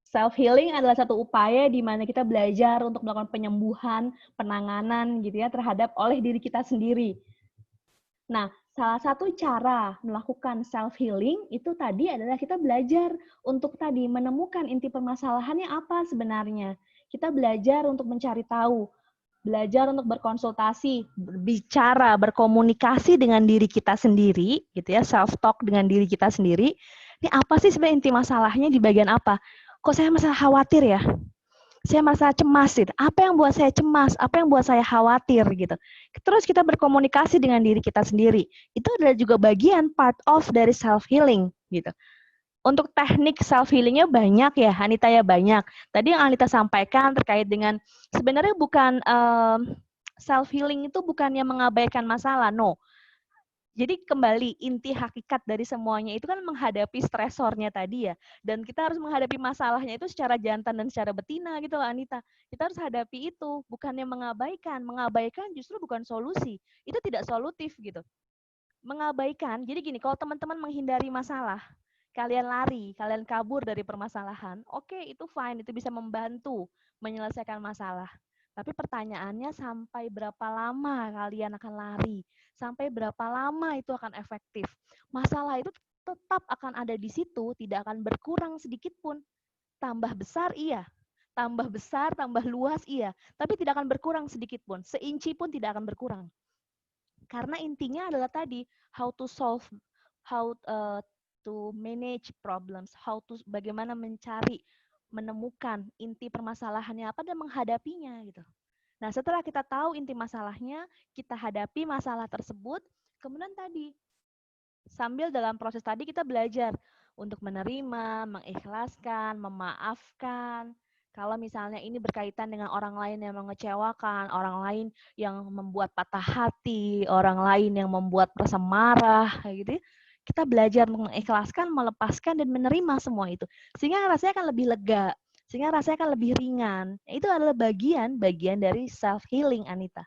Self-healing adalah satu upaya di mana kita belajar untuk melakukan penyembuhan, penanganan gitu ya terhadap oleh diri kita sendiri. Nah, salah satu cara melakukan self-healing itu tadi adalah kita belajar untuk tadi menemukan inti permasalahannya apa sebenarnya. Kita belajar untuk mencari tahu, belajar untuk berkonsultasi, berbicara, berkomunikasi dengan diri kita sendiri, gitu ya, self-talk dengan diri kita sendiri. Ini apa sih sebenarnya inti masalahnya di bagian apa? Kok saya merasa khawatir ya? Saya merasa cemas gitu. Apa yang buat saya cemas? Apa yang buat saya khawatir gitu. Terus kita berkomunikasi dengan diri kita sendiri. Itu adalah juga bagian part of dari self-healing gitu. Untuk teknik self-healingnya banyak ya, Anita ya banyak. Tadi yang Anita sampaikan terkait dengan sebenarnya bukan self-healing itu bukannya mengabaikan masalah, no. Jadi kembali inti hakikat dari semuanya itu kan menghadapi stresornya tadi ya. Dan kita harus menghadapi masalahnya itu secara jantan dan secara betina gitu loh Anita. Kita harus hadapi itu, bukannya mengabaikan. Mengabaikan justru bukan solusi. Itu tidak solutif gitu. Mengabaikan, jadi gini, kalau teman-teman menghindari masalah, kalian lari, kalian kabur dari permasalahan, oke, itu fine, itu bisa membantu menyelesaikan masalah. Tapi pertanyaannya sampai berapa lama kalian akan lari? Sampai berapa lama itu akan efektif? Masalah itu tetap akan ada di situ, tidak akan berkurang sedikit pun. Tambah besar iya, tambah besar, tambah luas iya, tapi tidak akan berkurang sedikit pun, seinci pun tidak akan berkurang. Karena intinya adalah tadi, how to solve, how to manage problems, bagaimana mencari, menemukan inti permasalahannya apa dan menghadapinya gitu. Nah, setelah kita tahu inti masalahnya, kita hadapi masalah tersebut, kemudian tadi sambil dalam proses tadi kita belajar untuk menerima, mengikhlaskan, memaafkan. Kalau misalnya ini berkaitan dengan orang lain yang mengecewakan, orang lain yang membuat patah hati, orang lain yang membuat rasa marah, kayak gitu, kita belajar mengikhlaskan, melepaskan, dan menerima semua itu. Sehingga rasanya akan lebih lega, sehingga rasanya akan lebih ringan. Itu adalah bagian dari self-healing, Anita.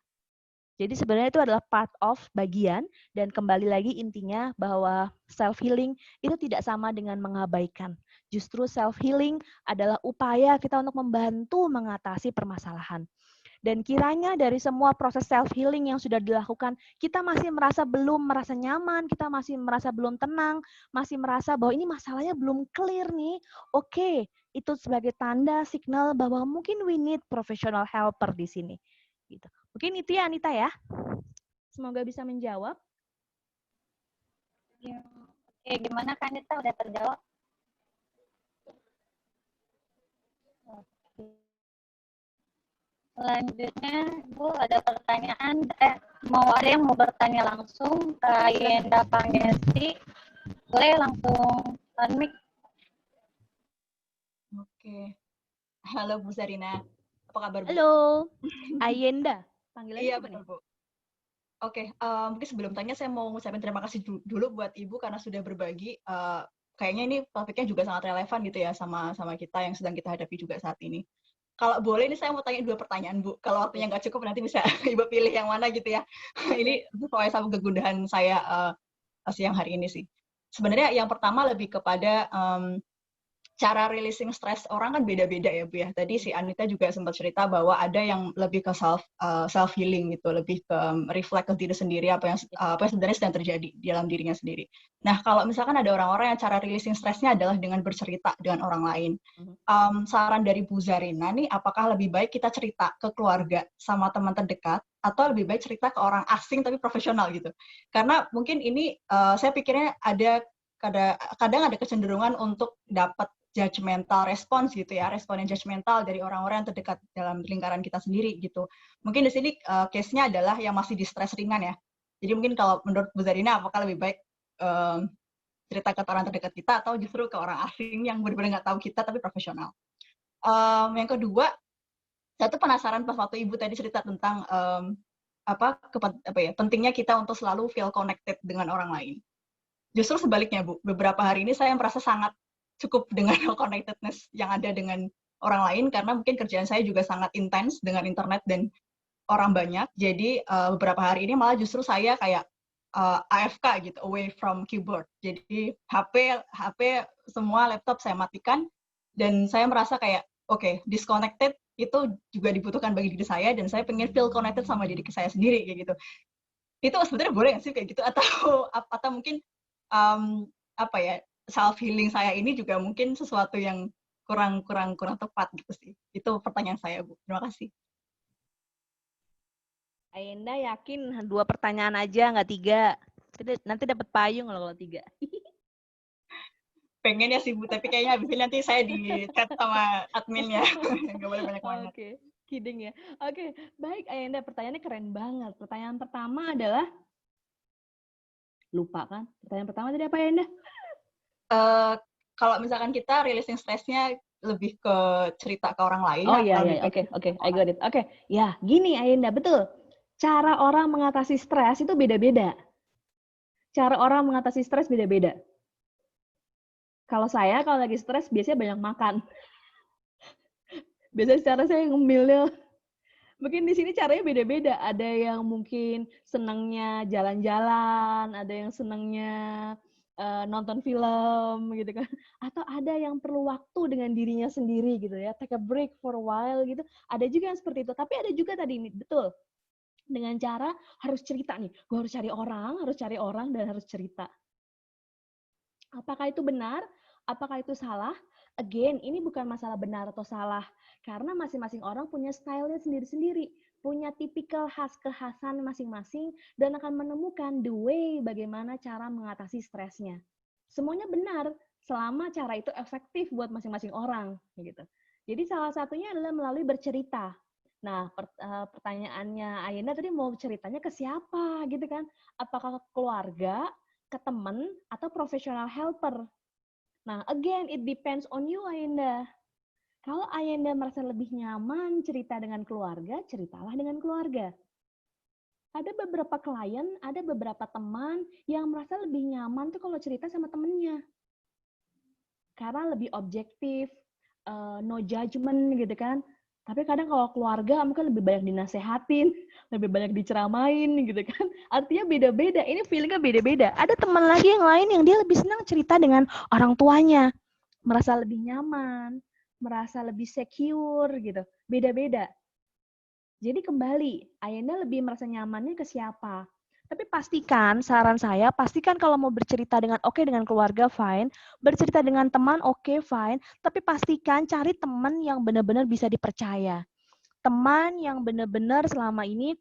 Jadi sebenarnya itu adalah part of bagian, dan kembali lagi intinya bahwa self-healing itu tidak sama dengan mengabaikan. Justru self-healing adalah upaya kita untuk membantu mengatasi permasalahan. Dan kiranya dari semua proses self-healing yang sudah dilakukan, kita masih belum merasa nyaman, kita masih merasa belum tenang, masih merasa bahwa ini masalahnya belum clear nih. Oke, itu sebagai tanda, signal bahwa mungkin we need professional helper di sini. Gitu. Mungkin itu ya Anita ya. Semoga bisa menjawab. Oke, gimana Kak Anita? Udah terjawab? Selanjutnya, Bu, ada pertanyaan. Ada yang mau bertanya langsung ke Yenda Pangesti. Boleh langsung unmic. Oke. Halo Bu Sarina. Apa kabar, Bu? Halo, Ayenda. Panggilannya iya, apa betul, nih? Bu. Oke, mungkin sebelum tanya saya mau ngucapin terima kasih dulu buat Ibu karena sudah berbagi. Kayaknya ini topiknya juga sangat relevan gitu ya sama kita yang sedang kita hadapi juga saat ini. Kalau boleh, ini saya mau tanya 2 pertanyaan, Bu. Kalau waktunya nggak cukup, nanti bisa Ibu pilih yang mana gitu ya. Ini sesuai sama kegundahan saya siang hari ini sih. Sebenarnya yang pertama lebih kepada cara releasing stres orang kan beda-beda ya Bu ya. Tadi si Anita juga sempat cerita bahwa ada yang lebih ke self healing gitu, lebih ke reflect ke diri sendiri apa yang sebenarnya sedang terjadi di dalam dirinya sendiri. Nah, kalau misalkan ada orang-orang yang cara releasing stresnya adalah dengan bercerita dengan orang lain. Saran dari Bu Zarina nih, apakah lebih baik kita cerita ke keluarga sama teman terdekat atau lebih baik cerita ke orang asing tapi profesional gitu? Karena mungkin ini saya pikirnya kadang ada kecenderungan untuk dapat judgmental response gitu ya, respon yang judgmental dari orang-orang yang terdekat dalam lingkaran kita sendiri gitu. Mungkin di sini case-nya adalah yang masih di stres ringan ya. Jadi mungkin kalau menurut Bu Zarina, apakah lebih baik cerita ke orang terdekat kita atau justru ke orang asing yang benar-benar nggak tahu kita tapi profesional? Yang kedua, saya tuh penasaran pas waktu Ibu tadi cerita tentang pentingnya kita untuk selalu feel connected dengan orang lain. Justru sebaliknya, Bu. Beberapa hari ini saya merasa sangat cukup dengan connectedness yang ada dengan orang lain karena mungkin kerjaan saya juga sangat intens dengan internet dan orang banyak. Jadi beberapa hari ini malah justru saya kayak AFK gitu, away from keyboard. Jadi HP semua, laptop saya matikan dan saya merasa kayak oke, disconnected itu juga dibutuhkan bagi diri saya dan saya pengen feel connected sama diri saya sendiri kayak gitu. Itu sebetulnya boleh nggak sih kayak gitu atau mungkin self healing saya ini juga mungkin sesuatu yang kurang tepat gitu sih. Itu pertanyaan saya, Bu. Terima kasih. Ayenda yakin 2 pertanyaan aja, nggak 3. Nanti dapat payung kalau 3. Pengen ya sih, Bu, tapi kayaknya habis ini nanti saya di-chat sama adminnya. Nggak boleh banyak-banyak. Oke, kidding ya. Oke, baik Ayenda, pertanyaannya keren banget. Pertanyaan pertama adalah, lupa kan? Pertanyaan pertama tadi apa Ayenda? Kalau misalkan kita releasing stress-nya lebih ke cerita ke orang lain. Oh iya, oke, I got it. Oke, ya gini Ayenda, betul. Cara orang mengatasi stres itu beda-beda. Cara orang mengatasi stres beda-beda. Kalau lagi stres biasanya banyak makan. Biasanya cara saya ngemilnya. Mungkin di sini caranya beda-beda. Ada yang mungkin senangnya jalan-jalan, ada yang senangnya nonton film gitu kan. Atau ada yang perlu waktu dengan dirinya sendiri gitu ya. Take a break for a while gitu. Ada juga yang seperti itu. Tapi ada juga tadi ini, betul. Dengan cara harus cerita nih. Gue harus cari orang dan harus cerita. Apakah itu benar? Apakah itu salah? Again, ini bukan masalah benar atau salah. Karena masing-masing orang punya style-nya sendiri-sendiri. Punya tipikal kekhasan masing-masing dan akan menemukan the way bagaimana cara mengatasi stresnya. Semuanya benar selama cara itu efektif buat masing-masing orang. Gitu. Jadi salah satunya adalah melalui bercerita. Nah, pertanyaannya Ayenda tadi mau ceritanya ke siapa gitu kan? Apakah ke keluarga, ke teman, atau professional helper? Nah, again, it depends on you, Ayenda. Kalau Ayenda merasa lebih nyaman cerita dengan keluarga, ceritalah dengan keluarga. Ada beberapa klien, ada beberapa teman yang merasa lebih nyaman tuh kalau cerita sama temennya. Karena lebih objektif, no judgment gitu kan. Tapi kadang kalau keluarga mungkin lebih banyak dinasehatin, lebih banyak diceramain gitu kan. Artinya beda-beda, ini feelingnya beda-beda. Ada teman lagi yang lain yang dia lebih senang cerita dengan orang tuanya. Merasa lebih nyaman, merasa lebih secure gitu. Beda-beda. Jadi kembali, Ayenda lebih merasa nyamannya ke siapa? Tapi pastikan, saran saya, pastikan kalau mau bercerita dengan dengan keluarga, fine. Bercerita dengan teman, fine. Tapi pastikan cari teman yang benar-benar bisa dipercaya. Teman yang benar-benar selama ini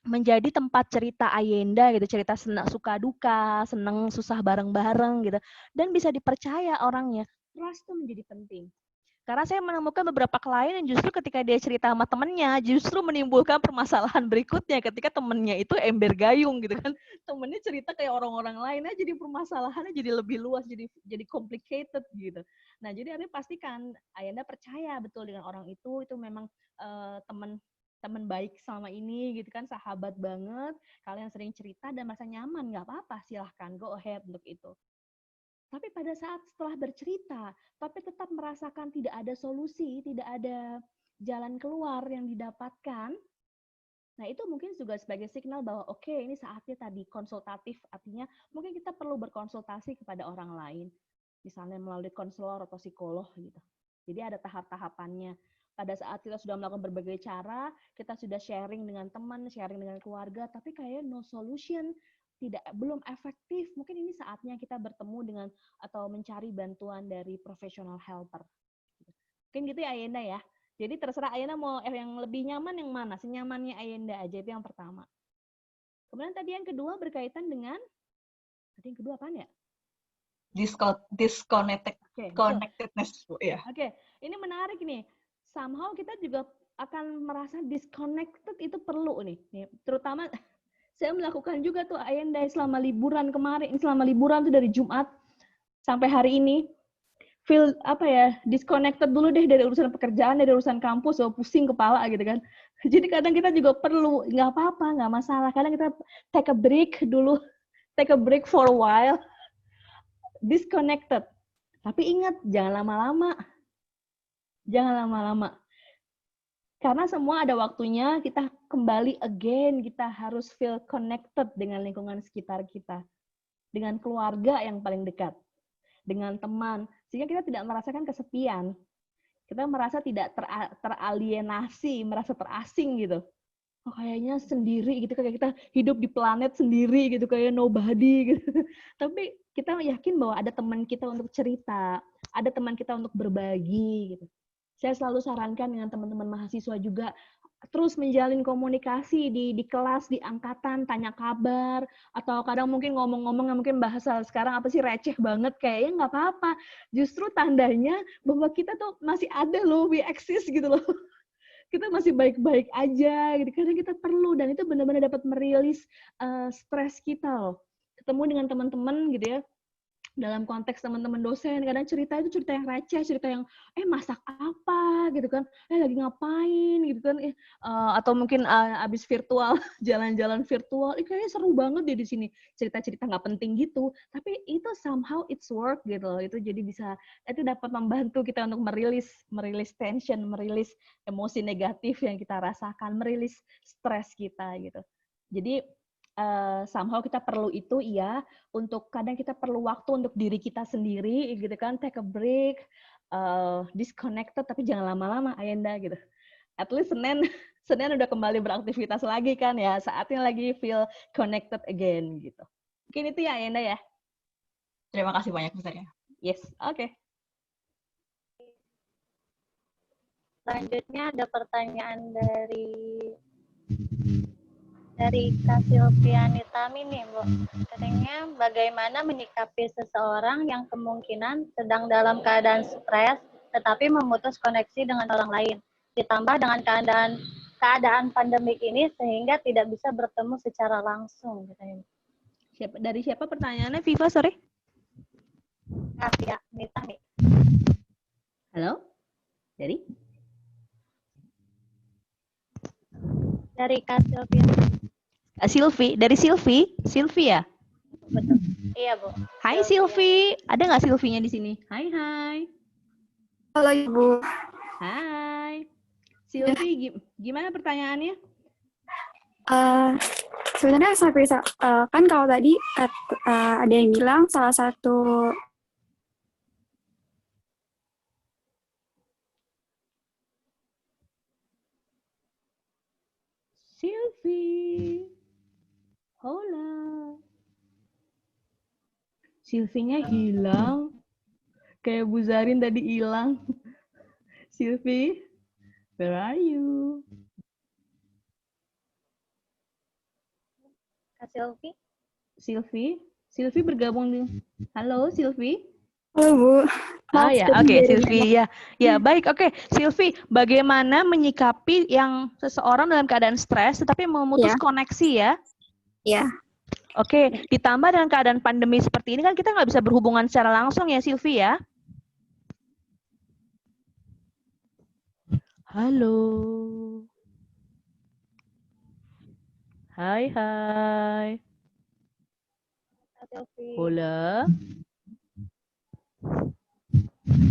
menjadi tempat cerita Ayenda gitu, cerita suka duka, senang susah bareng-bareng gitu. Dan bisa dipercaya orangnya. Trust itu menjadi penting. Karena saya menemukan beberapa klien yang justru ketika dia cerita sama temennya, justru menimbulkan permasalahan berikutnya ketika temennya itu ember gayung gitu kan. Temennya cerita kayak orang-orang lainnya, jadi permasalahannya jadi lebih luas, jadi complicated gitu. Nah, jadi artinya pastikan Ayanda percaya betul dengan orang itu memang teman baik selama ini gitu kan, sahabat banget, kalian sering cerita dan merasa nyaman, nggak apa-apa, silahkan, go ahead untuk itu. Tapi pada saat setelah bercerita, tapi tetap merasakan tidak ada solusi, tidak ada jalan keluar yang didapatkan, nah itu mungkin juga sebagai signal bahwa oke, ini saatnya tadi konsultatif, artinya mungkin kita perlu berkonsultasi kepada orang lain, misalnya melalui konselor atau psikolog gitu. Jadi ada tahap-tahapannya. Pada saat kita sudah melakukan berbagai cara, kita sudah sharing dengan teman, sharing dengan keluarga, tapi kayak no solution, belum efektif, mungkin ini saatnya kita bertemu dengan atau mencari bantuan dari professional helper. Mungkin gitu ya Ayenda ya. Jadi terserah Ayenda mau yang lebih nyaman yang mana, senyamannya Ayenda aja, itu yang pertama. Kemudian tadi yang kedua berkaitan dengan, tadi yang kedua apaan ya? Connectedness, Bu, ya. Oke, ini menarik nih. Somehow kita juga akan merasa disconnected, itu perlu nih. Terutama Saya melakukan juga tuh Ayanda selama liburan kemarin, selama liburan tuh dari Jumat sampai hari ini. Feel disconnected dulu deh dari urusan pekerjaan, dari urusan kampus, pusing kepala gitu kan. Jadi kadang kita juga perlu, nggak apa-apa, nggak masalah. Kadang kita take a break dulu, take a break for a while, disconnected. Tapi ingat, jangan lama-lama. Jangan lama-lama. Karena semua ada waktunya, kita kembali again, kita harus feel connected dengan lingkungan sekitar kita. Dengan keluarga yang paling dekat. Dengan teman. Sehingga kita tidak merasakan kesepian. Kita merasa tidak teralienasi, merasa terasing gitu. Oh, kayaknya sendiri gitu, kayak kita hidup di planet sendiri gitu, kayak nobody gitu. Tapi kita yakin bahwa ada teman kita untuk cerita, ada teman kita untuk berbagi gitu. Saya selalu sarankan dengan teman-teman mahasiswa juga terus menjalin komunikasi di kelas, di angkatan, tanya kabar, atau kadang mungkin ngomong-ngomong yang mungkin bahasa sekarang apa sih receh banget, kayaknya nggak apa-apa. Justru tandanya bahwa kita tuh masih ada loh, we exist gitu loh. Kita masih baik-baik aja gitu, karena kita perlu, dan itu benar-benar dapat merilis stres kita loh. Ketemu dengan teman-teman gitu ya, dalam konteks teman-teman dosen, kadang cerita itu cerita yang receh, cerita yang masak apa gitu kan, lagi ngapain gitu kan, atau mungkin abis virtual, jalan-jalan virtual, kayaknya seru banget deh di sini, cerita-cerita nggak penting gitu, tapi itu somehow it's work gitu loh, itu jadi bisa, itu dapat membantu kita untuk merilis tension, merilis emosi negatif yang kita rasakan, merilis stres kita gitu. Jadi somehow kita perlu itu, iya, untuk kadang kita perlu waktu untuk diri kita sendiri gitu kan, take a break, disconnected, tapi jangan lama-lama Ayanda gitu. At least Senin udah kembali beraktivitas lagi kan ya, saatnya lagi feel connected again gitu. Mungkin itu ya Ayanda ya. Terima kasih banyak Besar ya. Yes, oke. Selanjutnya ada pertanyaan dari Kak Silvianitami nih, Bu. Katanya, bagaimana menyikapi seseorang yang kemungkinan sedang dalam keadaan stres, tetapi memutus koneksi dengan orang lain, ditambah dengan keadaan pandemik ini sehingga tidak bisa bertemu secara langsung. Katanya. Dari siapa pertanyaannya, Viva? Sorry. Kak Silvianitami. Halo? Dari Kak Silvianitami. Dari Silvi ya? Betul. Iya, Bu. Hai Silvi, ada nggak Silvinya di sini? Hai. Halo Ibu. Hai. Silvi, gimana pertanyaannya? Sebenarnya saya bisa, kan kalau tadi ada yang bilang salah satu Silvi. Hola. Silvinya hilang. Kayak Bu Zarin tadi hilang. Silvi, where are you? Kak Silvi. Silvi bergabung di. Halo Silvi. Halo Bu. Oke, Silvi ya. Ya, baik. Oke, Silvi, bagaimana menyikapi yang seseorang dalam keadaan stres tetapi memutus koneksi ya? Iya. Oke, ditambah dengan keadaan pandemi seperti ini kan kita nggak bisa berhubungan secara langsung ya, Silvi ya? Halo. Hai. Hola.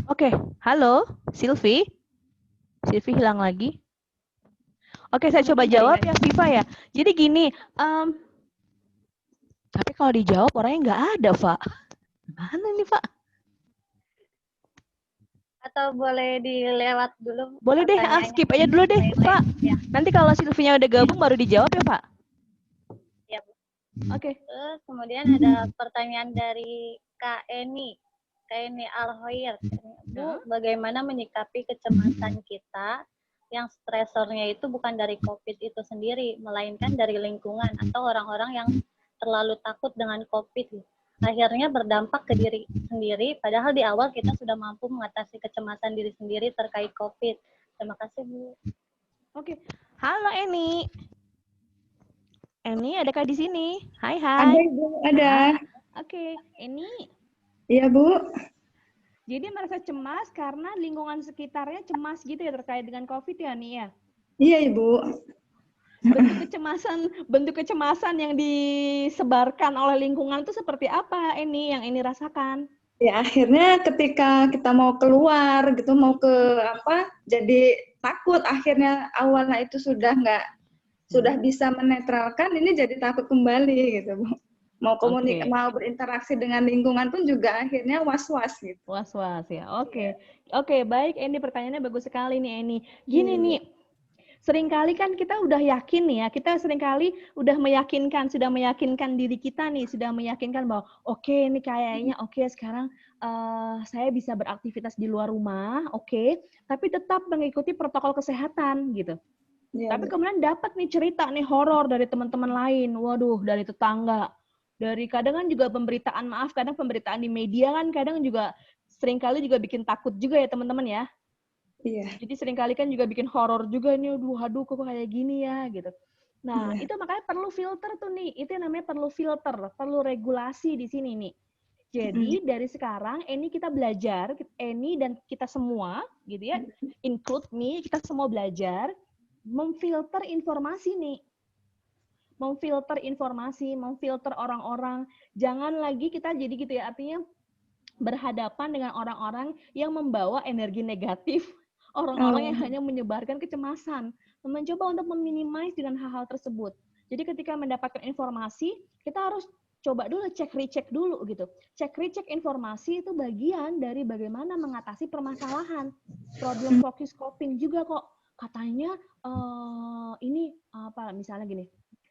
Oke, halo, Silvi. Silvi hilang lagi. Oke, saya coba jawab ya, Viva ya. Jadi gini, tapi kalau dijawab orangnya nggak ada, Pak. Mana nih, Pak? Atau boleh dilewat dulu? Boleh deh, skip aja dulu deh, Pak. Ya. Nanti kalau Silvinya udah gabung baru dijawab ya, Pak? Ya, Bu. Oke. Terus kemudian ada pertanyaan dari Kak Eni Alhoir. Bu, bagaimana menyikapi kecemasan kita yang stresornya itu bukan dari COVID itu sendiri, melainkan dari lingkungan atau orang-orang yang terlalu takut dengan COVID. Akhirnya berdampak ke diri sendiri, padahal di awal kita sudah mampu mengatasi kecemasan diri sendiri terkait COVID. Terima kasih, Bu. Oke. Halo, Eni. Eni, adakah di sini? Hai, Ada hai. Ibu, ada. Oke, Eni. Iya Bu. Jadi merasa cemas karena lingkungan sekitarnya cemas gitu ya terkait dengan COVID ya, Nih ya? Iya Ibu. Bentuk kecemasan yang disebarkan oleh lingkungan itu seperti apa, Eni, yang Eni rasakan? Ya akhirnya ketika kita mau keluar gitu, mau ke apa, jadi takut. Akhirnya awalnya itu sudah bisa menetralkan, ini jadi takut kembali gitu Bu. Mau Oke. mau berinteraksi dengan lingkungan pun juga akhirnya was-was gitu. Was-was ya. Oke. Oke, baik Eni, pertanyaannya bagus sekali nih Eni. Gini Iya, Bu. nih, seringkali kan kita udah yakin nih ya, kita seringkali sudah meyakinkan diri kita nih, sudah meyakinkan bahwa oke, ini kayaknya oke sekarang saya bisa beraktivitas di luar rumah, oke, tapi tetap mengikuti protokol kesehatan gitu. Iya, Tapi Bu. kemudian dapat nih cerita nih horor dari teman-teman lain, waduh, dari tetangga, dari kadang kan juga kadang pemberitaan di media kan kadang juga seringkali juga bikin takut juga ya teman-teman ya. Iya. Jadi seringkali kan juga bikin horor juga nih, aduh kok kayak gini ya gitu. Nah, Iya. itu makanya perlu filter tuh nih. Itu yang namanya perlu filter, perlu regulasi di sini nih. Jadi dari sekarang Eni kita belajar, Eni dan kita semua gitu ya, include me, kita semua belajar memfilter informasi nih. Memfilter informasi, memfilter orang-orang. Jangan lagi kita jadi gitu ya, artinya berhadapan dengan orang-orang yang membawa energi negatif, orang-orang yang hanya menyebarkan kecemasan. Mencoba untuk meminimais dengan hal-hal tersebut. Jadi ketika mendapatkan informasi, kita harus coba dulu cek-recek dulu gitu. Cek-recek informasi itu bagian dari bagaimana mengatasi permasalahan. Problem focus coping juga kok. Katanya ini apa misalnya gini.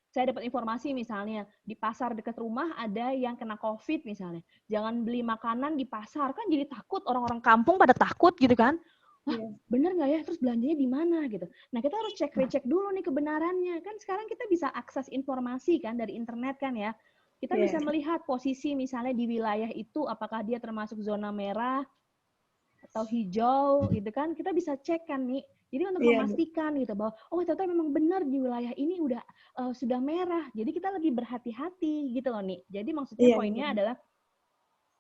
Saya dapat informasi misalnya di pasar dekat rumah ada yang kena COVID misalnya. Jangan beli makanan di pasar, kan jadi takut, orang-orang kampung pada takut gitu kan. Wah, bener nggak ya? Terus belanjanya di mana gitu. Nah, kita harus cek-recek dulu nih kebenarannya. Kan sekarang kita bisa akses informasi kan dari internet kan ya. Kita bisa melihat posisi misalnya di wilayah itu apakah dia termasuk zona merah atau hijau gitu kan. Kita bisa cek kan nih. Jadi untuk memastikan gitu bahwa oh ternyata memang benar di wilayah ini udah sudah merah. Jadi kita lebih berhati-hati gitu loh nih. Jadi maksudnya poinnya adalah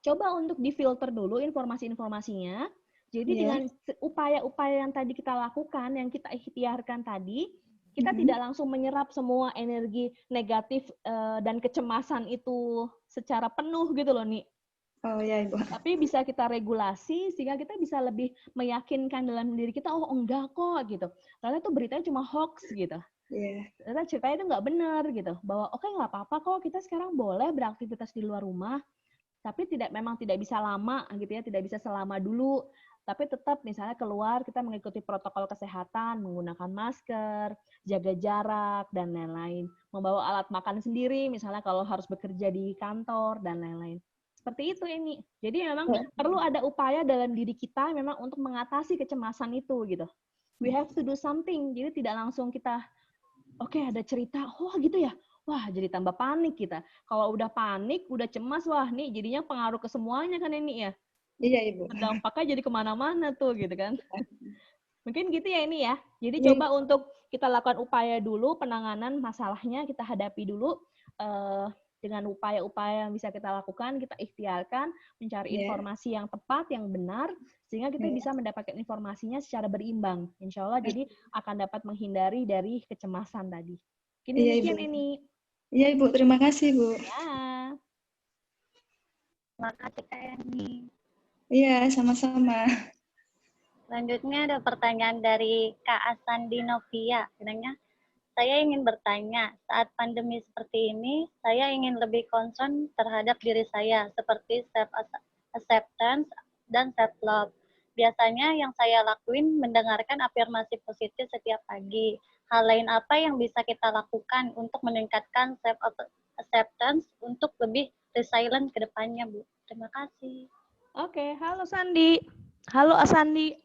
coba untuk difilter dulu informasi-informasinya. Jadi dengan upaya-upaya yang tadi kita lakukan, yang kita ikhtiarkan tadi, kita tidak langsung menyerap semua energi negatif dan kecemasan itu secara penuh gitu loh nih. Oh ya Ibu. Tapi bisa kita regulasi sehingga kita bisa lebih meyakinkan dalam diri kita, oh enggak kok gitu. Ternyata itu beritanya cuma hoax gitu. Ternyata ceritanya itu nggak benar gitu. Bahwa oke nggak apa-apa kok kita sekarang boleh beraktivitas di luar rumah, tapi memang tidak bisa lama gitu ya, tidak bisa selama dulu. Tapi tetap misalnya keluar kita mengikuti protokol kesehatan, menggunakan masker, jaga jarak, dan lain-lain. Membawa alat makan sendiri, misalnya kalau harus bekerja di kantor, dan lain-lain. Seperti itu ini. Jadi memang perlu ada upaya dalam diri kita memang untuk mengatasi kecemasan itu gitu. We have to do something. Jadi tidak langsung kita, oke, ada cerita, oh gitu ya. Wah, jadi tambah panik kita. Kalau udah panik, udah cemas, wah nih jadinya pengaruh ke semuanya kan ini ya. Iya Ibu. Dampaknya jadi kemana-mana tuh gitu kan. Mungkin gitu ya ini ya. Jadi coba untuk kita lakukan upaya dulu, penanganan masalahnya kita hadapi dulu. Dengan upaya-upaya yang bisa kita lakukan, kita ikhtiarkan, mencari informasi yang tepat, yang benar, sehingga kita bisa mendapatkan informasinya secara berimbang. Insya Allah jadi akan dapat menghindari dari kecemasan tadi. Demikian ini. Iya Ibu, terima kasih Bu. Ya. Terima kasih Kak Eni. Iya, sama-sama. Selanjutnya ada pertanyaan dari Kak Asandi Novia. Bilangnya, saya ingin bertanya, saat pandemi seperti ini, saya ingin lebih concern terhadap diri saya, seperti self-acceptance dan self-love. Biasanya yang saya lakuin mendengarkan afirmasi positif setiap pagi. Hal lain apa yang bisa kita lakukan untuk meningkatkan self-acceptance untuk lebih resilient ke depannya, Bu? Terima kasih. Oke, halo Sandi. Halo Asandi.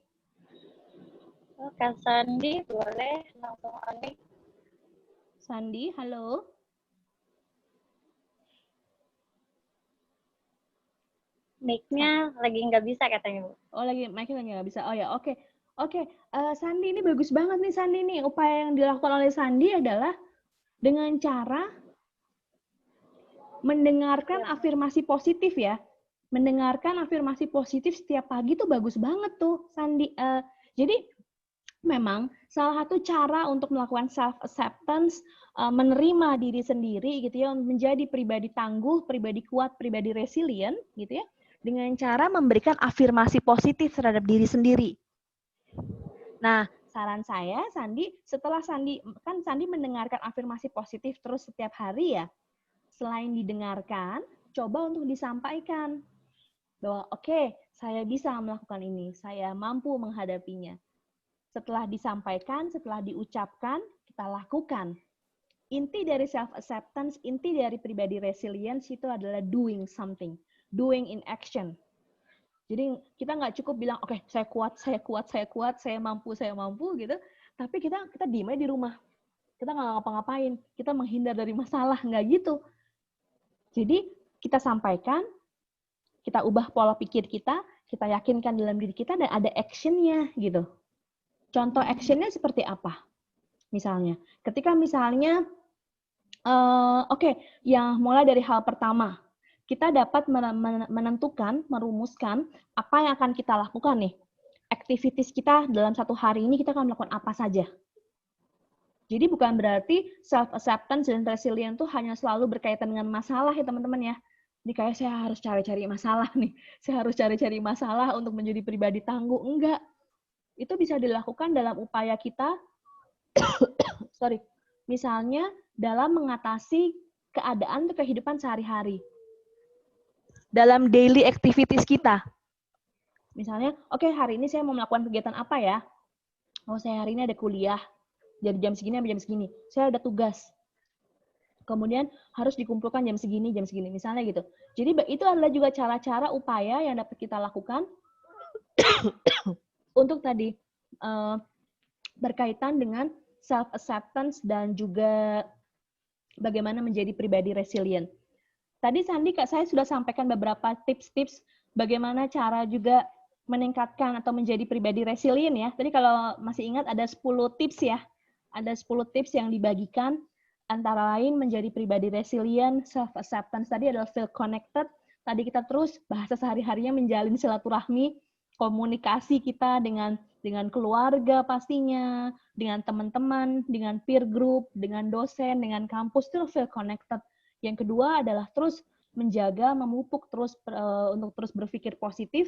Kak Sandi, boleh langsung unmute. Sandi, halo. Mic-nya lagi nggak bisa katanya, Bu. Oh, mic-nya lagi nggak bisa. Oh ya, oke. Oke, Sandi ini bagus banget nih Sandi nih. Upaya yang dilakukan oleh Sandi adalah Dengan cara mendengarkan afirmasi positif ya. Mendengarkan afirmasi positif setiap pagi tuh bagus banget tuh, Sandi. Jadi memang salah satu cara untuk melakukan self acceptance, menerima diri sendiri gitu ya, menjadi pribadi tangguh, pribadi kuat, pribadi resilient gitu ya, dengan cara memberikan afirmasi positif terhadap diri sendiri. Nah, saran saya, Sandi, setelah Sandi mendengarkan afirmasi positif terus setiap hari ya, selain didengarkan, coba untuk disampaikan bahwa oke, saya bisa melakukan ini, saya mampu menghadapinya. Setelah disampaikan, setelah diucapkan, kita lakukan. Inti dari self-acceptance, inti dari pribadi resilience itu adalah doing something, doing in action. Jadi kita nggak cukup bilang, oke, saya kuat, saya mampu gitu, tapi kita diem aja di rumah. Kita nggak ngapa-ngapain, kita menghindar dari masalah, nggak gitu. Jadi kita sampaikan, kita ubah pola pikir kita yakinkan dalam diri kita, dan ada action-nya gitu. Contoh action-nya seperti apa? Misalnya, ketika misalnya, yang mulai dari hal pertama, kita dapat menentukan, merumuskan apa yang akan kita lakukan nih. Aktivitas kita dalam satu hari ini kita akan melakukan apa saja. Jadi bukan berarti self-acceptance dan resilient itu hanya selalu berkaitan dengan masalah ya teman-teman ya. Ini kayak saya harus cari-cari masalah nih. Saya harus cari-cari masalah untuk menjadi pribadi tangguh. Enggak. Itu bisa dilakukan dalam upaya kita, misalnya dalam mengatasi keadaan atau kehidupan sehari-hari. Dalam daily activities kita. Misalnya, oke, hari ini saya mau melakukan kegiatan apa ya? Oh, saya hari ini ada kuliah. Dari jam segini sampai jam segini. Saya ada tugas. Kemudian harus dikumpulkan jam segini, misalnya gitu. Jadi itu adalah juga cara-cara upaya yang dapat kita lakukan untuk tadi berkaitan dengan self-acceptance dan juga bagaimana menjadi pribadi resilient. Tadi Sandi, Kak, saya sudah sampaikan beberapa tips-tips bagaimana cara juga meningkatkan atau menjadi pribadi resilient ya. Tadi kalau masih ingat ada 10 tips ya. Ada 10 tips yang dibagikan. Antara lain menjadi pribadi resilient, self-acceptance tadi adalah feel connected. Tadi kita terus bahasa sehari-harinya menjalin silaturahmi, komunikasi kita dengan keluarga pastinya, dengan teman-teman, dengan peer group, dengan dosen, dengan kampus, itu feel connected. Yang kedua adalah terus menjaga, memupuk terus untuk terus berpikir positif,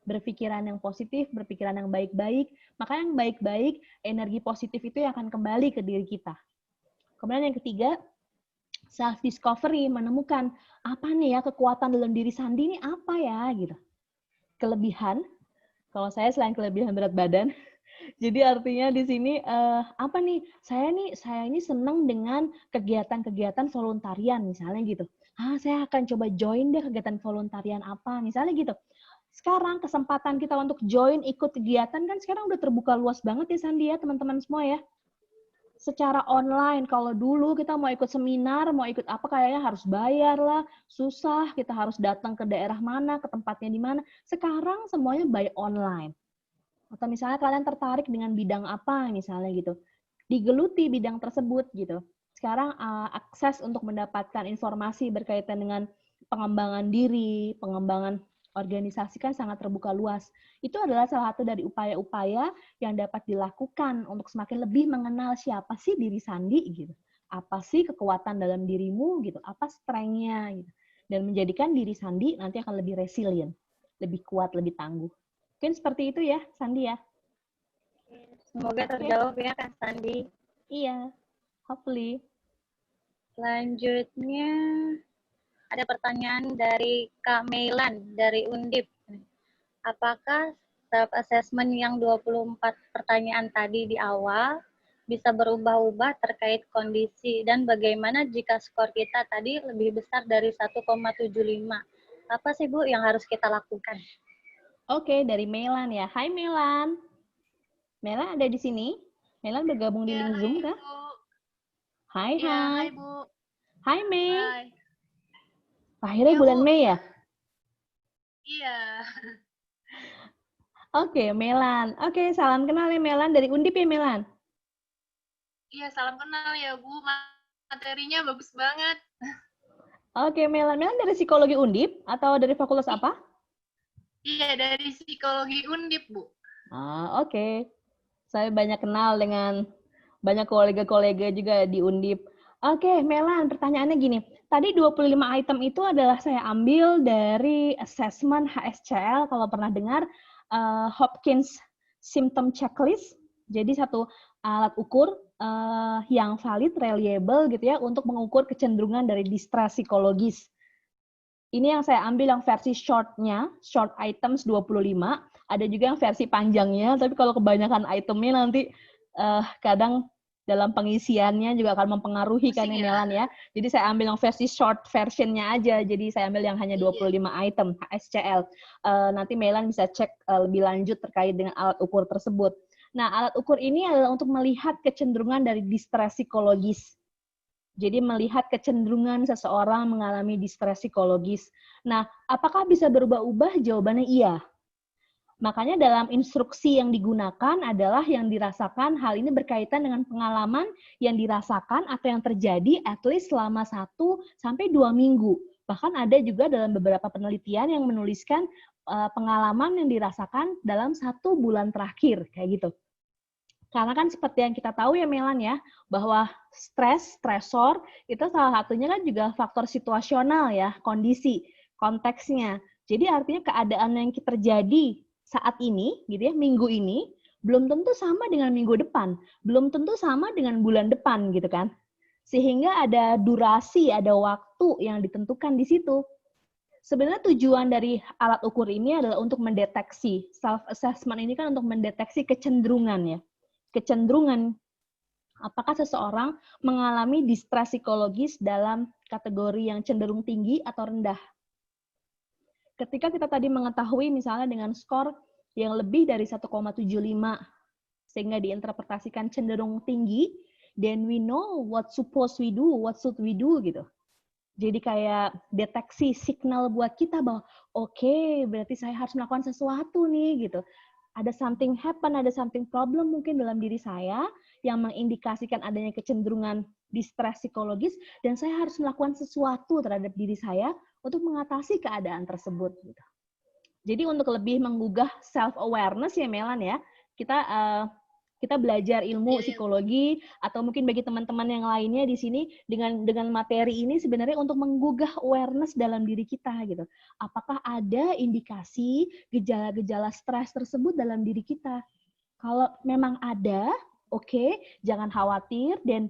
berpikiran yang positif, berpikiran yang baik-baik. Maka yang baik-baik, energi positif itu yang akan kembali ke diri kita. Kemudian yang ketiga, self-discovery, menemukan apa nih ya kekuatan dalam diri Sandi ini apa ya gitu. Kelebihan, kalau saya selain kelebihan berat badan, jadi artinya di sini apa nih? Saya ini senang dengan kegiatan-kegiatan volontarian misalnya gitu. Saya akan coba join deh kegiatan volontarian apa misalnya gitu. Sekarang kesempatan kita untuk join ikut kegiatan kan sekarang udah terbuka luas banget ya Sandi ya teman-teman semua ya. Secara online, kalau dulu kita mau ikut seminar, mau ikut apa kayaknya harus bayar lah, susah, kita harus datang ke daerah mana, ke tempatnya di mana. Sekarang semuanya by online. Atau misalnya kalian tertarik dengan bidang apa misalnya gitu. Digeluti bidang tersebut gitu. Sekarang akses untuk mendapatkan informasi berkaitan dengan pengembangan diri, pengembangan organisasi kan sangat terbuka luas. Itu adalah salah satu dari upaya-upaya yang dapat dilakukan untuk semakin lebih mengenal siapa sih diri Sandi gitu. Apa sih kekuatan dalam dirimu gitu, apa strength-nya gitu. Dan menjadikan diri Sandi nanti akan lebih resilient, lebih kuat, lebih tangguh. Mungkin seperti itu ya, Sandi ya. Semoga terjawab ya, Kak Sandi. Iya, hopefully. Selanjutnya ada pertanyaan dari Kak Meilan dari Undip. Apakah self-assessment yang 24 pertanyaan tadi di awal bisa berubah-ubah terkait kondisi dan bagaimana jika skor kita tadi lebih besar dari 1,75? Apa sih Bu yang harus kita lakukan? Oke, dari Melan ya. Hai Melan. Melan ada di sini? Melan bergabung di link Zoom kah? Hai, Ya, hai. hai Bu. Hai Mei. Hai. Akhirnya Iya, bulan Bu. Mei ya? Iya. Oke, Melan. Oke, salam kenal ya Melan dari Undip ya Melan. Iya, salam kenal ya Bu. Materinya bagus banget. Oke, Melan dari psikologi Undip atau dari fakultas apa? Iya, dari psikologi Undip, Bu. Oke. Saya banyak kenal dengan banyak kolega-kolega juga di Undip. Oke, Melan, pertanyaannya gini. Tadi 25 item itu adalah saya ambil dari assessment HSCL, kalau pernah dengar, Hopkins Symptom Checklist. Jadi satu alat ukur yang valid, reliable gitu ya, untuk mengukur kecenderungan dari distress psikologis. Ini yang saya ambil yang versi short-nya, short items 25. Ada juga yang versi panjangnya, tapi kalau kebanyakan itemnya nanti kadang dalam pengisiannya juga akan mempengaruhi kan Melan ya. Jadi saya ambil yang versi short versionnya aja. Jadi saya ambil yang hanya 25 item HSCL. Nanti Melan bisa cek lebih lanjut terkait dengan alat ukur tersebut. Nah, alat ukur ini adalah untuk melihat kecenderungan dari distress psikologis. Jadi melihat kecenderungan seseorang mengalami distress psikologis. Nah, apakah bisa berubah-ubah? Jawabannya iya. Makanya dalam instruksi yang digunakan adalah yang dirasakan, hal ini berkaitan dengan pengalaman yang dirasakan atau yang terjadi at least selama 1 sampai 2 minggu. Bahkan ada juga dalam beberapa penelitian yang menuliskan pengalaman yang dirasakan dalam 1 bulan terakhir, kayak gitu. Karena kan seperti yang kita tahu ya Melan ya, bahwa stresor, itu salah satunya kan juga faktor situasional ya, kondisi, konteksnya. Jadi artinya keadaan yang terjadi saat ini, gitu ya, minggu ini, belum tentu sama dengan minggu depan, belum tentu sama dengan bulan depan gitu kan. Sehingga ada durasi, ada waktu yang ditentukan di situ. Sebenarnya tujuan dari alat ukur ini adalah untuk mendeteksi, self-assessment ini kan untuk mendeteksi kecenderungan ya. Kecenderungan apakah seseorang mengalami distress psikologis dalam kategori yang cenderung tinggi atau rendah. Ketika kita tadi mengetahui misalnya dengan skor yang lebih dari 1,75 sehingga diinterpretasikan cenderung tinggi, then we know what supposed we do, what should we do gitu. Jadi kayak deteksi signal buat kita bahwa oke, berarti saya harus melakukan sesuatu nih gitu. Ada something happen, ada something problem mungkin dalam diri saya yang mengindikasikan adanya kecenderungan distress psikologis dan saya harus melakukan sesuatu terhadap diri saya untuk mengatasi keadaan tersebut. Gitu. Jadi untuk lebih menggugah self-awareness ya Melan ya, kita belajar ilmu psikologi atau mungkin bagi teman-teman yang lainnya di sini dengan materi ini sebenarnya untuk menggugah awareness dalam diri kita gitu. Apakah ada indikasi gejala-gejala stres tersebut dalam diri kita? Kalau memang ada, oke, jangan khawatir dan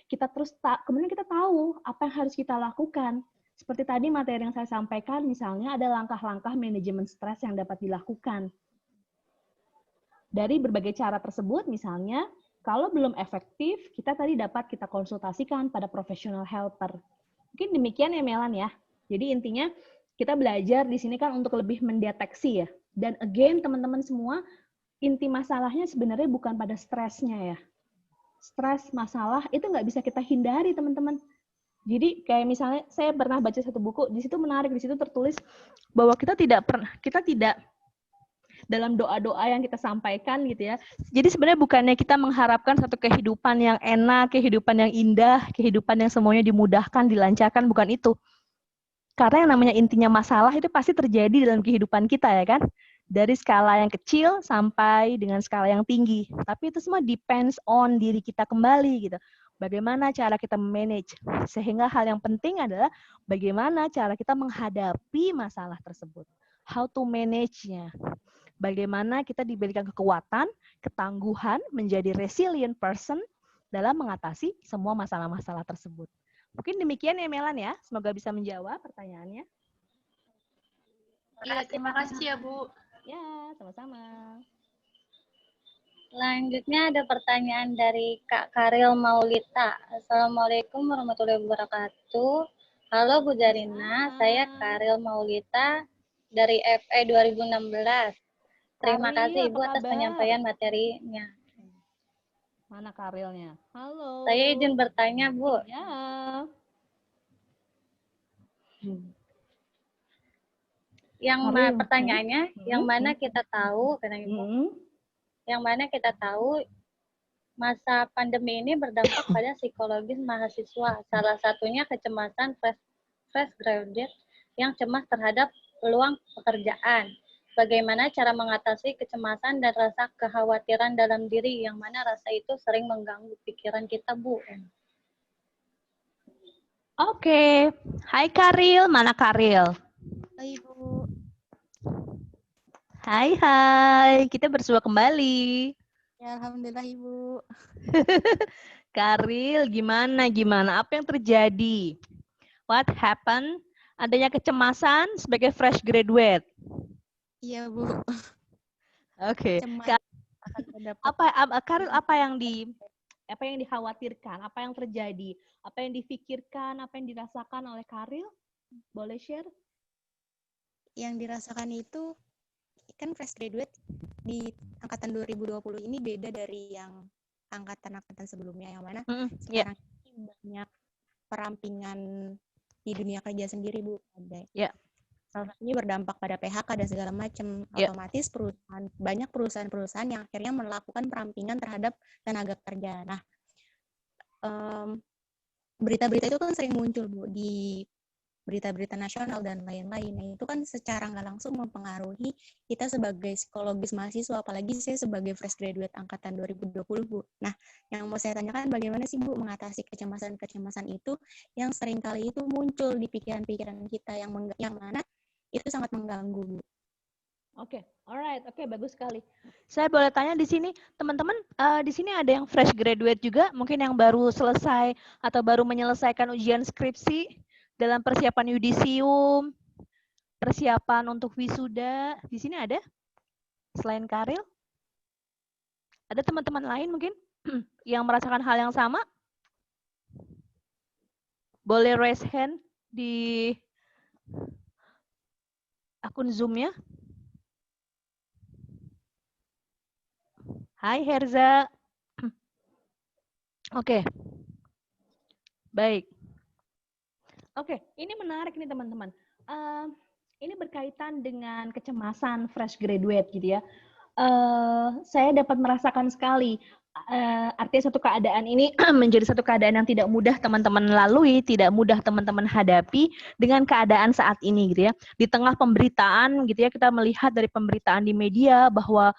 kita terus kemudian kita tahu apa yang harus kita lakukan. Seperti tadi materi yang saya sampaikan misalnya ada langkah-langkah manajemen stres yang dapat dilakukan. Dari berbagai cara tersebut, misalnya, kalau belum efektif, kita konsultasikan pada professional helper. Mungkin demikian ya Melan ya. Jadi intinya kita belajar di sini kan untuk lebih mendeteksi ya. Dan again teman-teman semua, inti masalahnya sebenarnya bukan pada stresnya ya. Stres, masalah itu nggak bisa kita hindari teman-teman. Jadi kayak misalnya saya pernah baca satu buku, di situ menarik, di situ tertulis bahwa kita tidak dalam doa-doa yang kita sampaikan gitu ya. Jadi sebenarnya bukannya kita mengharapkan satu kehidupan yang enak, kehidupan yang indah, kehidupan yang semuanya dimudahkan, dilancarkan, bukan itu. Karena yang namanya intinya masalah itu pasti terjadi dalam kehidupan kita ya kan. Dari skala yang kecil sampai dengan skala yang tinggi. Tapi itu semua depends on diri kita kembali gitu. Bagaimana cara kita manage. Sehingga hal yang penting adalah bagaimana cara kita menghadapi masalah tersebut. How to manage-nya. Bagaimana kita diberikan kekuatan, ketangguhan, menjadi resilient person dalam mengatasi semua masalah-masalah tersebut. Mungkin demikian ya Melan ya, semoga bisa menjawab pertanyaannya. Iya, terima kasih ya Bu. Ya, sama-sama. Selanjutnya ada pertanyaan dari Kak Karil Maulita. Assalamualaikum warahmatullahi wabarakatuh. Halo Bu Zarina, saya Karil Maulita dari FE 2016. Terima kasih Ibu atas penyampaian materinya. Mana Karilnya? Halo. Saya izin bertanya Bu. Ya. Yang pertanyaannya, yang mana kita tahu, yang mana kita tahu masa pandemi ini berdampak pada psikologis mahasiswa. Salah satunya kecemasan fresh graduate yang cemas terhadap peluang pekerjaan. Bagaimana cara mengatasi kecemasan dan rasa kekhawatiran dalam diri, yang mana rasa itu sering mengganggu pikiran kita, Bu? Oke. Hai Karil, mana Karil? Hai, Ibu. Hai. Kita bersua kembali. Ya, alhamdulillah, Ibu. Karil, gimana? Apa yang terjadi? What happened? Adanya kecemasan sebagai fresh graduate. Iya, Bu. Oke. Cemas akan mendapat Karil, apa yang dikhawatirkan? Apa yang terjadi? Apa yang difikirkan? Apa yang dirasakan oleh Karil? Boleh share? yang dirasakan itu kan fresh graduate di angkatan 2020 ini beda dari yang angkatan-angkatan sebelumnya, yang mana sekarang ini banyak perampingan di dunia kerja sendiri, Bu. Ada. Salah satunya berdampak pada PHK dan segala macam. Otomatis banyak perusahaan-perusahaan yang akhirnya melakukan perampingan terhadap tenaga kerja. Nah, berita-berita itu kan sering muncul, Bu, di berita-berita nasional dan lain-lain. Nah, itu kan secara nggak langsung mempengaruhi kita sebagai psikologis mahasiswa, apalagi saya sebagai fresh graduate angkatan 2020, Bu. Nah, yang mau saya tanyakan, bagaimana sih, Bu, mengatasi kecemasan-kecemasan itu yang sering kali itu muncul di pikiran-pikiran kita, yang mana itu sangat mengganggu, Bu. Oke, alright, bagus sekali. Saya boleh tanya di sini, teman-teman, di sini ada yang fresh graduate juga, mungkin yang baru selesai atau baru menyelesaikan ujian skripsi dalam persiapan yudisium, persiapan untuk wisuda. Di sini ada? Selain Karil? Ada teman-teman lain mungkin yang merasakan hal yang sama? Boleh raise hand di akun Zoom-nya. Hai Herza. Oke. Baik. Oke, ini menarik nih teman-teman. Ini berkaitan dengan kecemasan fresh graduate gitu ya. Saya dapat merasakan sekali. Artinya satu keadaan ini menjadi satu keadaan yang tidak mudah teman-teman lalui, tidak mudah teman-teman hadapi dengan keadaan saat ini gitu ya. Di tengah pemberitaan gitu ya, kita melihat dari pemberitaan di media bahwa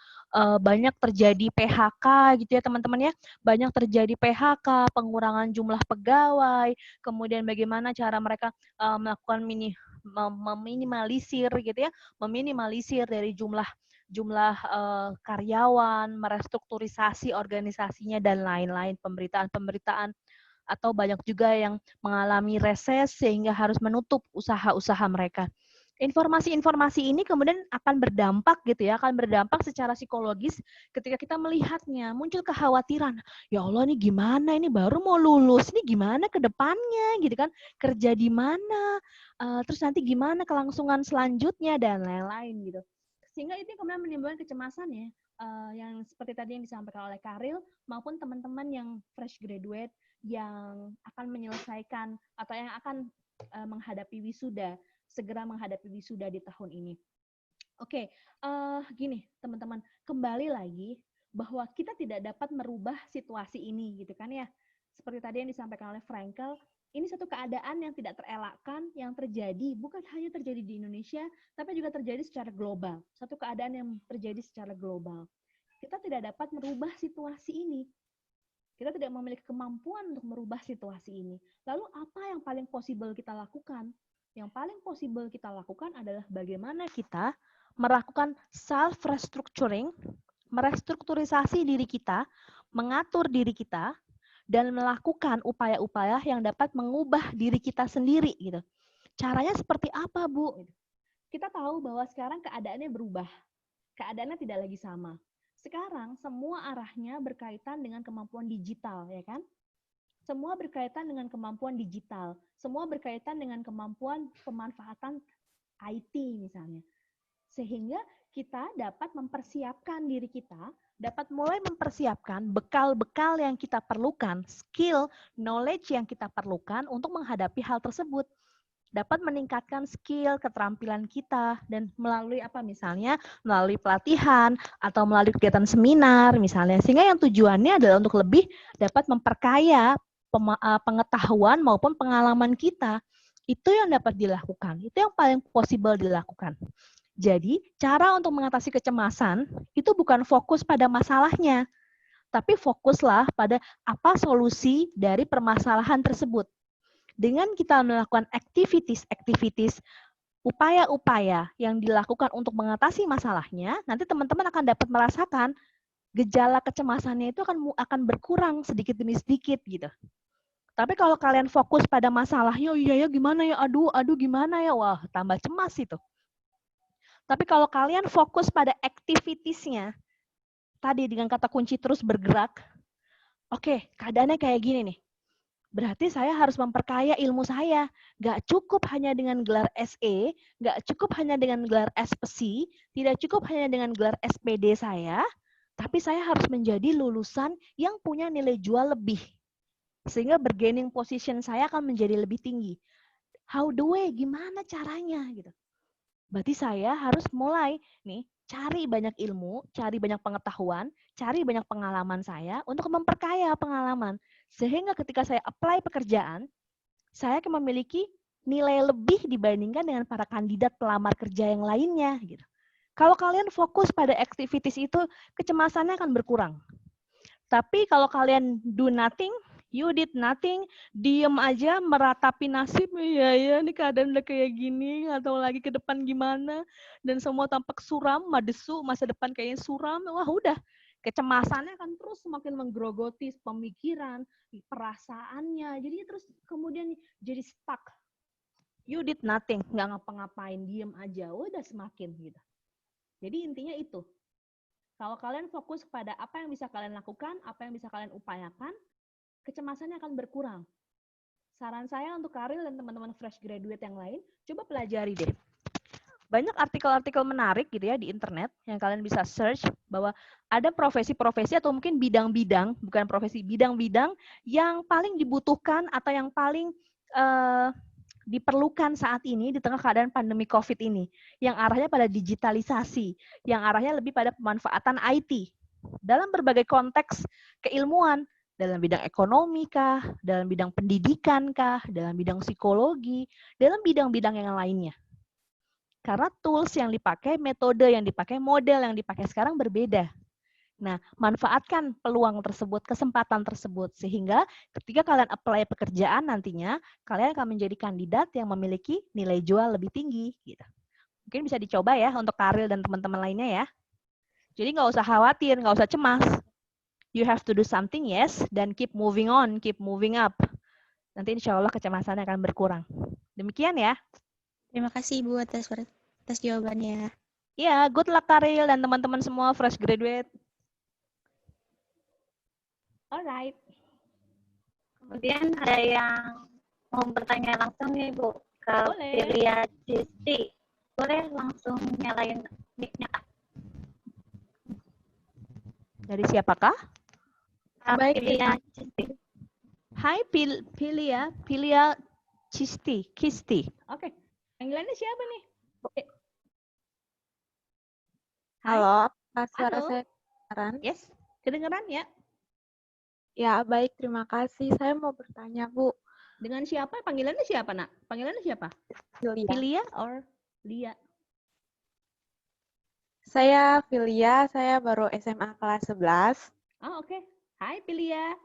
banyak terjadi PHK gitu ya teman-teman ya, banyak terjadi PHK, pengurangan jumlah pegawai, kemudian bagaimana cara mereka melakukan meminimalisir gitu ya, meminimalisir dari jumlah karyawan, merestrukturisasi organisasinya dan lain-lain, pemberitaan atau banyak juga yang mengalami reses sehingga harus menutup usaha-usaha mereka. Informasi-informasi ini kemudian akan berdampak gitu ya, akan berdampak secara psikologis ketika kita melihatnya, muncul kekhawatiran, ya Allah ini gimana, ini baru mau lulus, ini gimana ke depannya gitu kan, kerja di mana, terus nanti gimana kelangsungan selanjutnya dan lain-lain gitu. Sehingga itu kemudian menimbulkan kecemasan ya, yang seperti tadi yang disampaikan oleh Karil maupun teman-teman yang fresh graduate yang akan menyelesaikan atau yang akan menghadapi wisuda, segera menghadapi wisuda di tahun ini. Oke, gini teman-teman, kembali lagi bahwa kita tidak dapat merubah situasi ini gitu kan ya. Seperti tadi yang disampaikan oleh Frankel, ini satu keadaan yang tidak terelakkan yang terjadi, bukan hanya terjadi di Indonesia, tapi juga terjadi secara global. Satu keadaan yang terjadi secara global. Kita tidak dapat merubah situasi ini. Kita tidak memiliki kemampuan untuk merubah situasi ini. Lalu apa yang paling possible kita lakukan? Yang paling possible kita lakukan adalah bagaimana kita melakukan self-restructuring, merestrukturisasi diri kita, mengatur diri kita, dan melakukan upaya-upaya yang dapat mengubah diri kita sendiri gitu. Caranya seperti apa, Bu? Kita tahu bahwa sekarang keadaannya berubah. Keadaannya tidak lagi sama. Sekarang semua arahnya berkaitan dengan kemampuan digital, ya kan? Semua berkaitan dengan kemampuan digital. Semua berkaitan dengan kemampuan pemanfaatan IT misalnya. Sehingga kita dapat mempersiapkan diri kita, dapat mulai mempersiapkan bekal-bekal yang kita perlukan, skill, knowledge yang kita perlukan untuk menghadapi hal tersebut. dapat meningkatkan skill, keterampilan kita, dan melalui apa misalnya, melalui pelatihan, atau melalui kegiatan seminar misalnya, sehingga yang tujuannya adalah untuk lebih dapat memperkaya pengetahuan maupun pengalaman kita. Itu yang dapat dilakukan, itu yang paling possible dilakukan. Jadi, cara untuk mengatasi kecemasan itu bukan fokus pada masalahnya, tapi fokuslah pada apa solusi dari permasalahan tersebut. Dengan kita melakukan activities, upaya-upaya yang dilakukan untuk mengatasi masalahnya, nanti teman-teman akan dapat merasakan gejala kecemasannya itu akan berkurang sedikit demi sedikit gitu. Tapi kalau kalian fokus pada masalahnya, oh iya ya gimana ya, aduh gimana ya, wah tambah cemas itu. Tapi kalau kalian fokus pada activities-nya, tadi dengan kata kunci terus bergerak, oke, keadaannya kayak gini nih. Berarti saya harus memperkaya ilmu saya. Gak cukup hanya dengan gelar SE, gak cukup hanya dengan gelar SPSI, tidak cukup hanya dengan gelar SPD saya, tapi saya harus menjadi lulusan yang punya nilai jual lebih. Sehingga bargaining position saya akan menjadi lebih tinggi. How the way? Gimana caranya? Gitu. Berarti saya harus mulai nih cari banyak ilmu, cari banyak pengetahuan, cari banyak pengalaman saya untuk memperkaya pengalaman. Sehingga ketika saya apply pekerjaan, saya akan memiliki nilai lebih dibandingkan dengan para kandidat pelamar kerja yang lainnya. Gitu. Kalau kalian fokus pada activities itu, kecemasannya akan berkurang. Tapi kalau kalian do nothing, you did nothing, diem aja meratapi nasib, ya ini keadaan udah kayak gini, atau lagi ke depan gimana, dan semua tampak suram, madesu, masa depan kayaknya suram, wah udah, kecemasannya akan terus semakin menggerogoti pemikiran, perasaannya, jadi terus kemudian jadi stuck. You did nothing, nggak ngapa-ngapain, diem aja, udah semakin gitu. Jadi intinya itu. Kalau kalian fokus pada apa yang bisa kalian lakukan, apa yang bisa kalian upayakan, kecemasannya akan berkurang. Saran saya untuk Karil dan teman-teman fresh graduate yang lain, coba pelajari deh. Banyak artikel-artikel menarik gitu ya di internet yang kalian bisa search bahwa ada profesi-profesi atau mungkin bidang-bidang, bukan profesi, bidang-bidang yang paling dibutuhkan atau yang paling diperlukan saat ini di tengah keadaan pandemi COVID ini, yang arahnya pada digitalisasi, yang arahnya lebih pada pemanfaatan IT dalam berbagai konteks keilmuan, dalam bidang ekonomi kah, dalam bidang pendidikan kah, dalam bidang psikologi, dalam bidang-bidang yang lainnya. Karena tools yang dipakai, metode yang dipakai, model yang dipakai sekarang berbeda. Nah, manfaatkan peluang tersebut, kesempatan tersebut, sehingga ketika kalian apply pekerjaan nantinya, kalian akan menjadi kandidat yang memiliki nilai jual lebih tinggi. Gitu. Mungkin bisa dicoba ya untuk Karil dan teman-teman lainnya ya. Jadi nggak usah khawatir, nggak usah cemas. You have to do something, yes, dan keep moving on, keep moving up. Nanti insya Allah kecemasannya akan berkurang. Demikian ya. Terima kasih Ibu atas jawabannya. Ya, good luck Karil dan teman-teman semua fresh graduate. Alright. Kemudian ada yang mau bertanya langsung nih Bu ke Filia Cisti. Boleh langsung nyalain mic-nya Kak? Dari siapakah? Baik, Filia Cisti. Hai Filia Cisti. Oke. Panggilannya siapa nih? Halo, suara Halo. saya kedengaran? Yes, kedengaran ya? Ya, baik, terima kasih. Saya mau bertanya, Bu. Dengan siapa? Panggilannya siapa, Nak? Panggilannya siapa? Filia or Lia? Saya Filia, saya baru SMA kelas 11. Oh, oke. Hai Filia.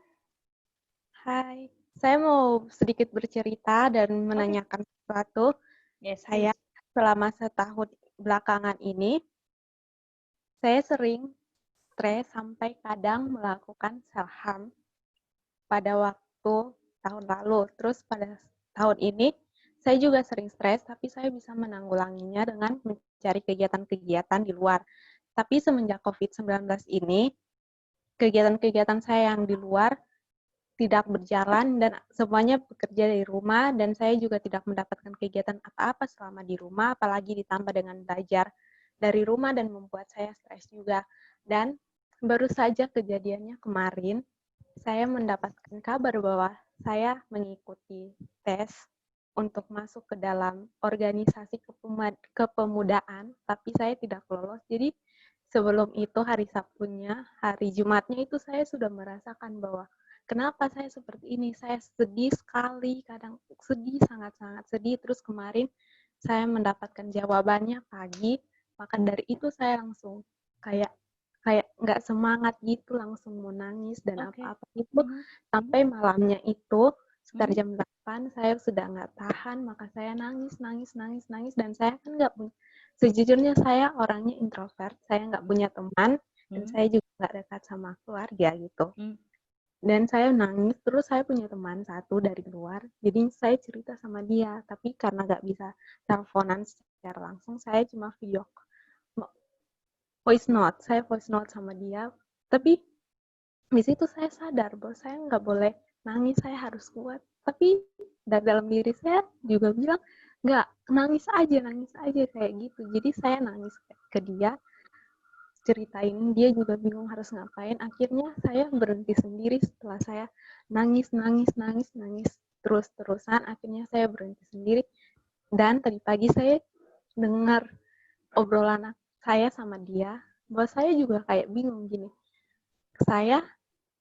Hai, saya mau sedikit bercerita dan menanyakan sesuatu. Yes, saya selama setahun belakangan ini, saya sering stres sampai kadang melakukan self-harm pada waktu tahun lalu. Terus pada tahun ini, saya juga sering stres, tapi saya bisa menanggulanginya dengan mencari kegiatan-kegiatan di luar. Tapi semenjak COVID-19 ini, kegiatan-kegiatan saya yang di luar tidak berjalan dan semuanya bekerja dari rumah dan saya juga tidak mendapatkan kegiatan apa-apa selama di rumah, apalagi ditambah dengan belajar dari rumah dan membuat saya stres juga. Dan baru saja kejadiannya kemarin, saya mendapatkan kabar bahwa saya mengikuti tes untuk masuk ke dalam organisasi kepemudaan, tapi saya tidak lolos. Jadi sebelum itu hari Sabtunya, hari Jumatnya itu saya sudah merasakan bahwa kenapa saya seperti ini. Saya sedih sekali, kadang sedih, sangat-sangat sedih. Terus kemarin saya mendapatkan jawabannya pagi, maka dari itu saya langsung kayak nggak semangat gitu, langsung mau nangis dan apa-apa itu. Sampai malamnya itu sekitar jam 8 saya sudah nggak tahan, maka saya nangis dan saya kan nggak punya, sejujurnya saya orangnya introvert, saya nggak punya teman dan saya juga nggak dekat sama keluarga gitu. Dan saya nangis, terus saya punya teman satu dari luar, jadi saya cerita sama dia, tapi karena nggak bisa teleponan secara langsung, saya cuma voice note sama dia. Tapi di situ saya sadar bahwa saya nggak boleh nangis, saya harus kuat. Tapi dari dalam diri saya juga bilang, nggak, nangis aja kayak gitu. Jadi saya nangis ke dia, ceritain, dia juga bingung harus ngapain. Akhirnya saya berhenti sendiri setelah saya nangis terus-terusan. Akhirnya saya berhenti sendiri. Dan tadi pagi saya dengar obrolan saya sama dia, bahwa saya juga kayak bingung gini. Saya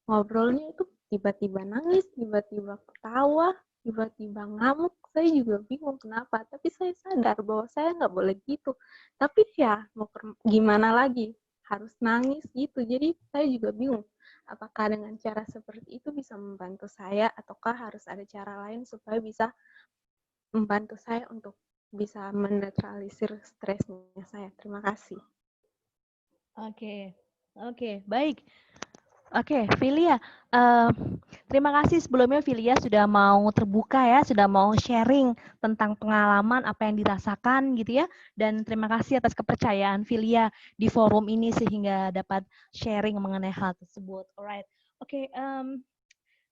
ngobrolnya itu tiba-tiba nangis, tiba-tiba ketawa, tiba-tiba ngamuk. Saya juga bingung kenapa. Tapi saya sadar bahwa saya nggak boleh gitu. Tapi ya mau gimana lagi, harus nangis gitu. Jadi saya juga bingung. Apakah dengan cara seperti itu bisa membantu saya, ataukah harus ada cara lain supaya bisa membantu saya untuk bisa menetralisir stresnya saya. Terima kasih. Oke, baik. Oke, Filia, terima kasih sebelumnya Filia sudah mau terbuka ya, sudah mau sharing tentang pengalaman apa yang dirasakan gitu ya, dan terima kasih atas kepercayaan Filia di forum ini sehingga dapat sharing mengenai hal tersebut. Alright, oke,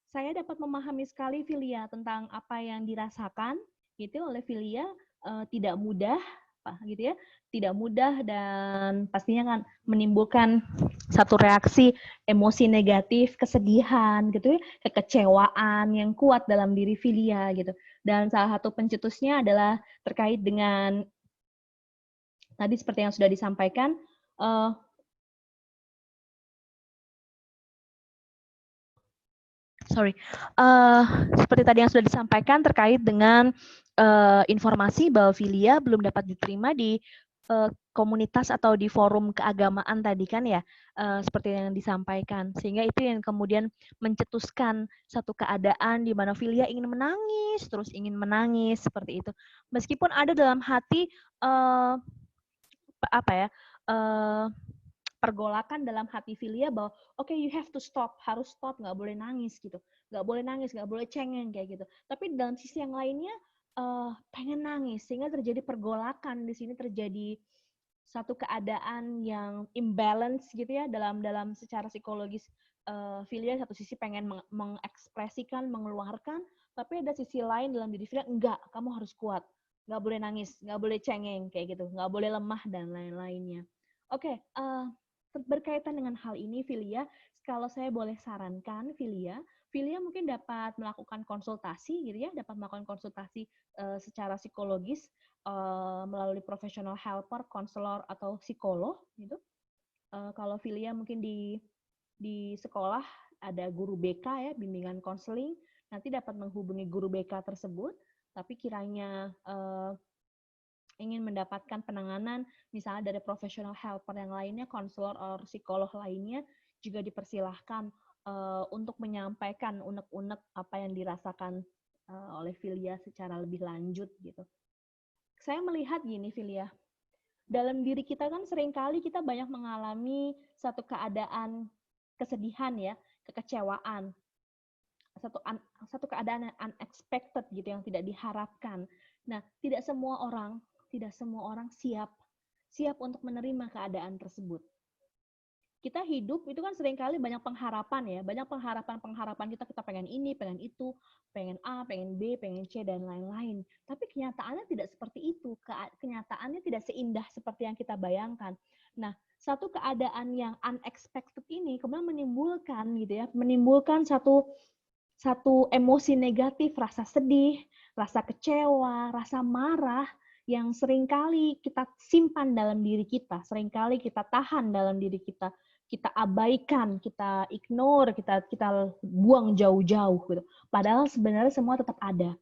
saya dapat memahami sekali Filia tentang apa yang dirasakan gitu oleh Filia, tidak mudah, gitu ya, tidak mudah dan pastinya kan menimbulkan satu reaksi emosi negatif, kesedihan gitu ya, kekecewaan yang kuat dalam diri Filia gitu. Dan salah satu pencetusnya adalah terkait dengan tadi seperti yang sudah disampaikan, seperti tadi yang sudah disampaikan terkait dengan informasi bahwa Filia belum dapat diterima di komunitas atau di forum keagamaan tadi kan ya, seperti yang disampaikan, sehingga itu yang kemudian mencetuskan satu keadaan di mana Filia ingin menangis, terus ingin menangis seperti itu, meskipun ada dalam hati pergolakan dalam hati Filia bahwa oke, you have to stop, harus stop, nggak boleh nangis gitu, nggak boleh nangis, nggak boleh cengeng kayak gitu. Tapi dalam sisi yang lainnya pengen nangis, sehingga terjadi pergolakan di sini, terjadi satu keadaan yang imbalance gitu ya dalam secara psikologis. Filia satu sisi pengen mengekspresikan, mengeluarkan, tapi ada sisi lain dalam diri Filia, enggak, kamu harus kuat, nggak boleh nangis, nggak boleh cengeng kayak gitu, nggak boleh lemah dan lain-lainnya. Oke, berkaitan dengan hal ini, Filia, kalau saya boleh sarankan, Filia mungkin dapat melakukan konsultasi, gitu ya, dapat melakukan konsultasi secara psikologis melalui professional helper, konselor atau psikolog, gitu. Kalau Filia mungkin di sekolah ada guru BK ya, bimbingan konseling, nanti dapat menghubungi guru BK tersebut. Tapi kiranya ingin mendapatkan penanganan misalnya dari professional helper yang lainnya, konselor atau psikolog lainnya, juga dipersilahkan untuk menyampaikan unek-unek apa yang dirasakan oleh Filia secara lebih lanjut gitu. Saya melihat gini Filia, dalam diri kita kan seringkali kita banyak mengalami satu keadaan kesedihan ya, kekecewaan, satu keadaan yang unexpected gitu, yang tidak diharapkan. Nah, tidak semua orang siap untuk menerima keadaan tersebut. Kita hidup itu kan seringkali banyak pengharapan ya, banyak pengharapan kita pengen ini, pengen itu, pengen A, pengen B, pengen C dan lain-lain. Tapi kenyataannya tidak seperti itu. Kenyataannya tidak seindah seperti yang kita bayangkan. Nah, satu keadaan yang unexpected ini kemudian menimbulkan gitu ya, menimbulkan satu satu emosi negatif, rasa sedih, rasa kecewa, rasa marah yang seringkali kita simpan dalam diri kita, seringkali kita tahan dalam diri kita, kita abaikan, kita ignore, kita buang jauh-jauh gitu. Padahal sebenarnya semua tetap ada.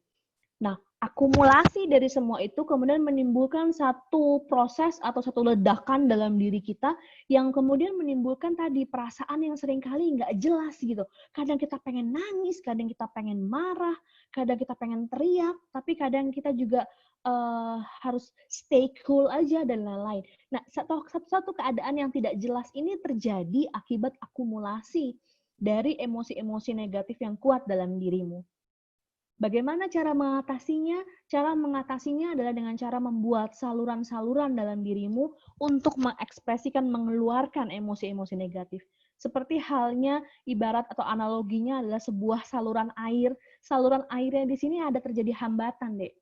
Nah, akumulasi dari semua itu kemudian menimbulkan satu proses atau satu ledakan dalam diri kita yang kemudian menimbulkan tadi perasaan yang seringkali nggak jelas gitu. Kadang kita pengen nangis, kadang kita pengen marah, kadang kita pengen teriak, tapi kadang kita juga harus stay cool aja dan lain-lain. Nah, satu keadaan yang tidak jelas ini terjadi akibat akumulasi dari emosi-emosi negatif yang kuat dalam dirimu. Bagaimana cara mengatasinya? Cara mengatasinya adalah dengan cara membuat saluran-saluran dalam dirimu untuk mengekspresikan, mengeluarkan emosi-emosi negatif. Seperti halnya ibarat atau analoginya adalah sebuah saluran air. Saluran airnya di sini ada terjadi hambatan, Dek.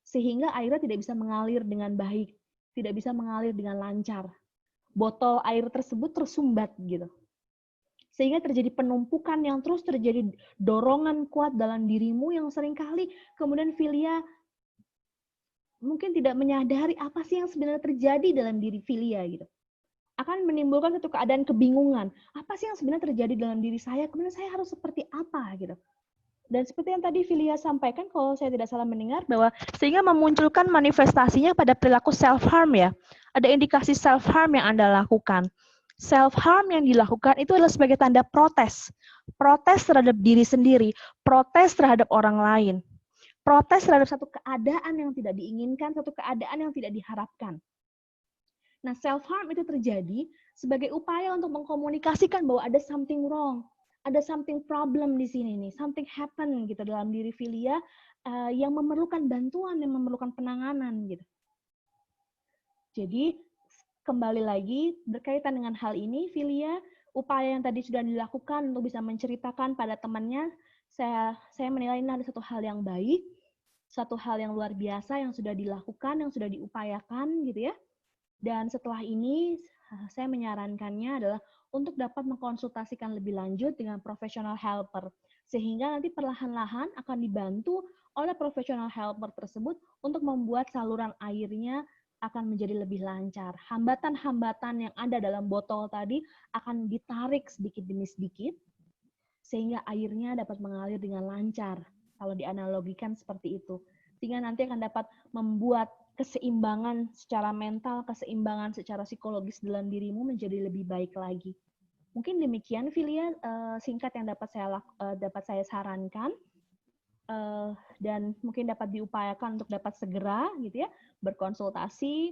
Sehingga airnya tidak bisa mengalir dengan baik, tidak bisa mengalir dengan lancar. Botol air tersebut tersumbat gitu. Sehingga terjadi penumpukan yang terus terjadi dorongan kuat dalam dirimu yang seringkali kemudian Filia mungkin tidak menyadari apa sih yang sebenarnya terjadi dalam diri Filia gitu. Akan menimbulkan satu keadaan kebingungan. Apa sih yang sebenarnya terjadi dalam diri saya? Kemudian saya harus seperti apa gitu. Dan seperti yang tadi Filia sampaikan, kalau saya tidak salah mendengar, bahwa sehingga memunculkan manifestasinya pada perilaku self-harm ya. Ada indikasi self-harm yang Anda lakukan. Self-harm yang dilakukan itu adalah sebagai tanda protes. Protes terhadap diri sendiri, protes terhadap orang lain. Protes terhadap satu keadaan yang tidak diinginkan, satu keadaan yang tidak diharapkan. Nah, self-harm itu terjadi sebagai upaya untuk mengkomunikasikan bahwa ada something wrong, ada something problem di sini nih, something happen gitu dalam diri Filia yang memerlukan bantuan, yang memerlukan penanganan gitu. Jadi, kembali lagi berkaitan dengan hal ini, Filia, upaya yang tadi sudah dilakukan untuk bisa menceritakan pada temannya, saya menilai ini ada satu hal yang baik, satu hal yang luar biasa yang sudah dilakukan, yang sudah diupayakan gitu ya. Dan setelah ini, saya menyarankannya adalah untuk dapat mengkonsultasikan lebih lanjut dengan professional helper, sehingga nanti perlahan-lahan akan dibantu oleh professional helper tersebut untuk membuat saluran airnya akan menjadi lebih lancar. Hambatan-hambatan yang ada dalam botol tadi akan ditarik sedikit demi sedikit, sehingga airnya dapat mengalir dengan lancar. Kalau dianalogikan seperti itu. Sehingga nanti akan dapat membuat keseimbangan secara mental, keseimbangan secara psikologis dalam dirimu menjadi lebih baik lagi. Mungkin demikian, Filia, singkat yang dapat saya sarankan. Dan mungkin dapat diupayakan untuk dapat segera gitu ya berkonsultasi,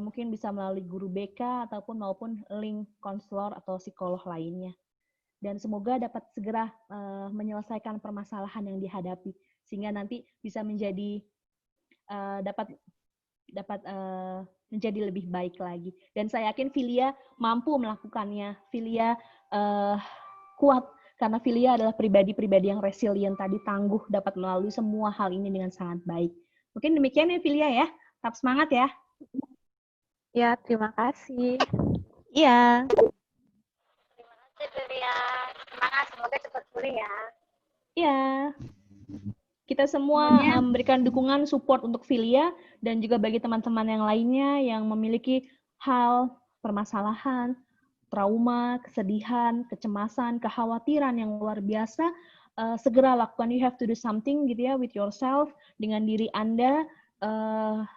mungkin bisa melalui guru BK ataupun maupun link konselor atau psikolog lainnya. Dan semoga dapat segera menyelesaikan permasalahan yang dihadapi sehingga nanti bisa menjadi dapat menjadi lebih baik lagi. Dan saya yakin Filia mampu melakukannya. Filia kuat karena Filia adalah pribadi-pribadi yang resilient tadi, tangguh, dapat melalui semua hal ini dengan sangat baik. Mungkin demikian ya Filia ya. Tetap semangat ya. Ya, terima kasih. Iya. Terima kasih Filia. Semangat, semoga cepat pulih ya. Iya. Kita semua memberikan dukungan, support untuk Filia dan juga bagi teman-teman yang lainnya yang memiliki hal, permasalahan, trauma, kesedihan, kecemasan, kekhawatiran yang luar biasa, segera lakukan. You have to do something gitu ya with yourself, dengan diri Anda.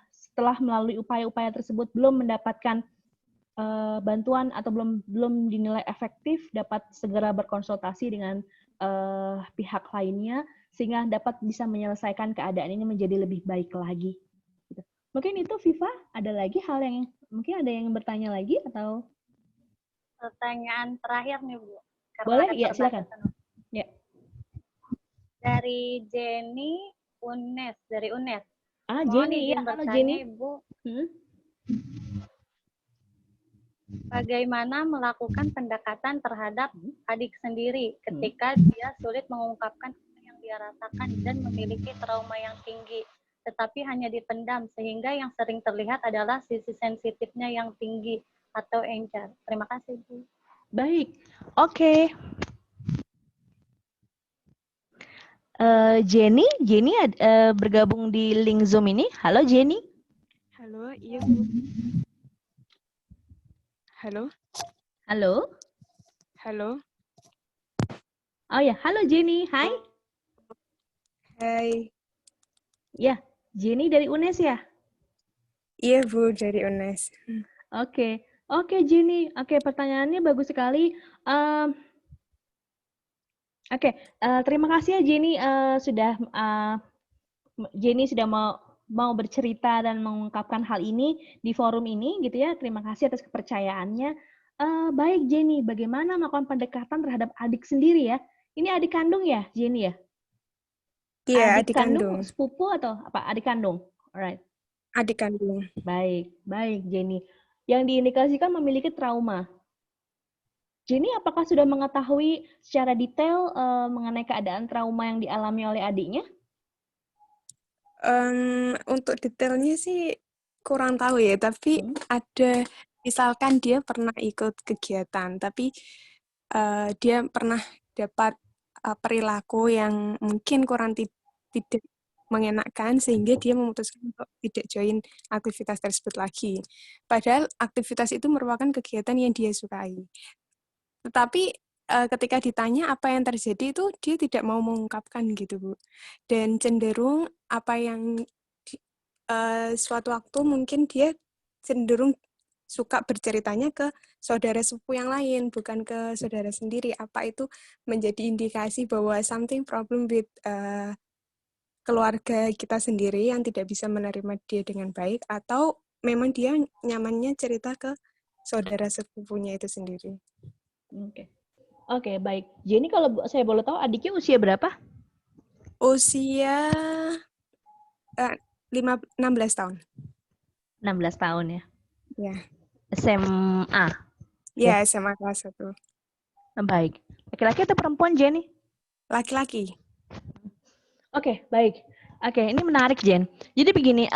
Setelah melalui upaya-upaya tersebut belum mendapatkan bantuan atau belum dinilai efektif, dapat segera berkonsultasi dengan pihak lainnya sehingga dapat bisa menyelesaikan keadaan ini menjadi lebih baik lagi. Gitu. Mungkin itu Viva, ada lagi hal yang mungkin ada yang bertanya lagi atau? Pertanyaan terakhir nih Bu. Boleh? Ya, silakan. Ya. Dari Jenny Unes, dari Unes. Ah, Mohon Jenny, izin ya, halo bertanya, Jenny. Ibu. Bagaimana melakukan pendekatan terhadap adik sendiri ketika dia sulit mengungkapkan apa yang dia rasakan dan memiliki trauma yang tinggi, tetapi hanya dipendam sehingga yang sering terlihat adalah sisi sensitifnya yang tinggi atau encer. Terima kasih, Bu. Baik, oke. Jenny bergabung di link Zoom ini. Halo Jenny. Halo, iya Bu. Halo. Halo. Halo. Oh ya, halo Jenny. Hai. Hai. Ya, Jenny dari UNES ya? Iya Bu, dari UNES. Oke. Oke Jenny. Oke, pertanyaannya bagus sekali. Oke, terima kasih ya Jenny Jenny sudah mau bercerita dan mengungkapkan hal ini di forum ini gitu ya. Terima kasih atas kepercayaannya. Baik Jenny, bagaimana melakukan pendekatan terhadap adik sendiri ya? Ini adik kandung ya, Jenny ya? Iya, adik kandung, sepupu atau apa? Adik kandung. Alright. Adik kandung. Baik Jenny. Yang diindikasikan memiliki trauma. Jenny, apakah sudah mengetahui secara detail mengenai keadaan trauma yang dialami oleh adiknya? Untuk detailnya sih kurang tahu ya, tapi ada, misalkan dia pernah ikut kegiatan, tapi dia pernah dapat perilaku yang mungkin kurang tidak mengenakan, sehingga dia memutuskan untuk tidak join aktivitas tersebut lagi. Padahal aktivitas itu merupakan kegiatan yang dia sukai. Tetapi ketika ditanya apa yang terjadi itu dia tidak mau mengungkapkan gitu Bu. Dan cenderung apa yang suatu waktu mungkin dia cenderung suka berceritanya ke saudara sepupu yang lain, bukan ke saudara sendiri. Apa itu menjadi indikasi bahwa something problem with keluarga kita sendiri yang tidak bisa menerima dia dengan baik, atau memang dia nyamannya cerita ke saudara sepupunya itu sendiri. Oke, baik. Jenny, kalau saya boleh tahu adiknya usia berapa? Usia 16 tahun. 16 tahun ya? Ya. SMA? Ya, SMA kelas 1. Baik. Laki-laki atau perempuan, Jenny? Laki-laki. Oke, baik. Oke, ini menarik, Jen. Jadi begini,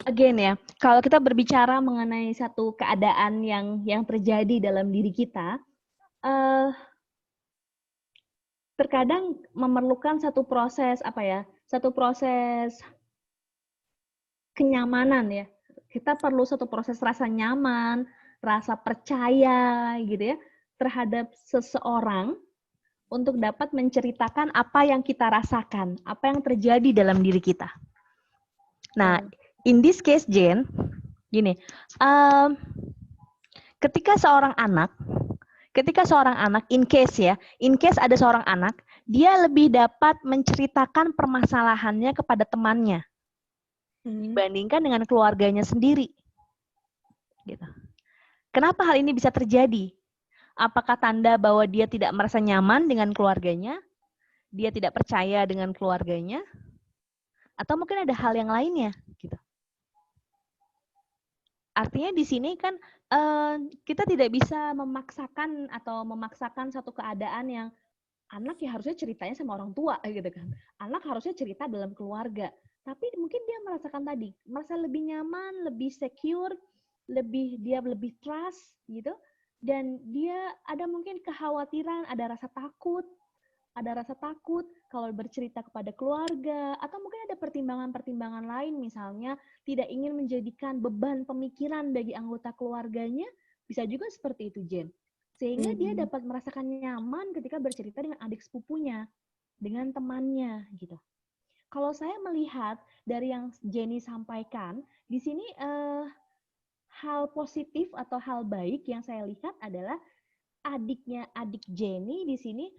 again ya, kalau kita berbicara mengenai satu keadaan yang terjadi dalam diri kita, terkadang memerlukan satu proses kenyamanan ya. Kita perlu satu proses rasa nyaman, rasa percaya gitu ya terhadap seseorang untuk dapat menceritakan apa yang kita rasakan, apa yang terjadi dalam diri kita. Nah, in this case, Jen, gini, ketika seorang anak, in case ada seorang anak, dia lebih dapat menceritakan permasalahannya kepada temannya dibandingkan dengan keluarganya sendiri. Gitu. Kenapa hal ini bisa terjadi? Apakah tanda bahwa dia tidak merasa nyaman dengan keluarganya? Dia tidak percaya dengan keluarganya? Atau mungkin ada hal yang lainnya? Gitu. Artinya di sini kan kita tidak bisa memaksakan satu keadaan yang anak ya harusnya ceritanya sama orang tua gitu kan. Anak harusnya cerita dalam keluarga. Tapi mungkin dia merasakan tadi, merasa lebih nyaman, lebih secure, dia lebih trust gitu. Dan dia ada mungkin kekhawatiran, ada rasa takut kalau bercerita kepada keluarga, atau mungkin ada pertimbangan-pertimbangan lain, misalnya tidak ingin menjadikan beban pemikiran bagi anggota keluarganya, bisa juga seperti itu, Jen. Sehingga dia dapat merasakan nyaman ketika bercerita dengan adik sepupunya, dengan temannya, gitu. Kalau saya melihat dari yang Jenny sampaikan, di sini hal positif atau hal baik yang saya lihat adalah adik Jenny di sini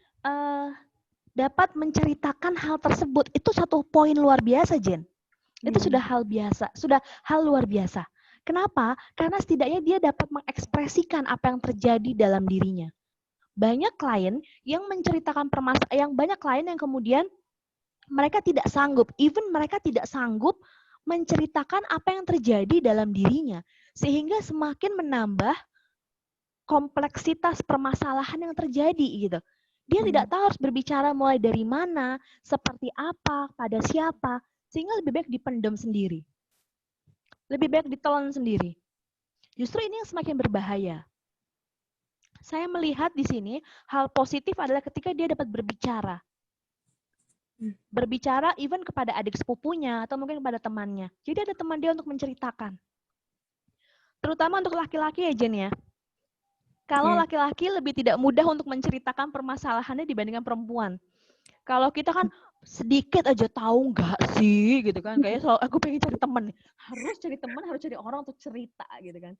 dapat menceritakan hal tersebut. Itu satu poin luar biasa, Jen. Itu sudah hal biasa, sudah hal luar biasa. Kenapa? Karena setidaknya dia dapat mengekspresikan apa yang terjadi dalam dirinya. Banyak klien yang menceritakan banyak klien yang kemudian mereka tidak sanggup menceritakan apa yang terjadi dalam dirinya, sehingga semakin menambah kompleksitas permasalahan yang terjadi gitu. Dia tidak tahu harus berbicara mulai dari mana, seperti apa, pada siapa, sehingga lebih baik dipendam sendiri. Lebih baik ditelan sendiri. Justru ini yang semakin berbahaya. saya melihat di sini hal positif adalah ketika dia dapat berbicara. Berbicara even kepada adik sepupunya atau mungkin kepada temannya. Jadi ada teman dia untuk menceritakan. Terutama untuk laki-laki ya Jen ya. Kalau laki-laki lebih tidak mudah untuk menceritakan permasalahannya dibandingkan perempuan. Kalau kita kan sedikit aja tahu nggak sih gitu kan. Kayak selalu aku pengen cari teman. Harus cari teman, harus cari orang untuk cerita gitu kan.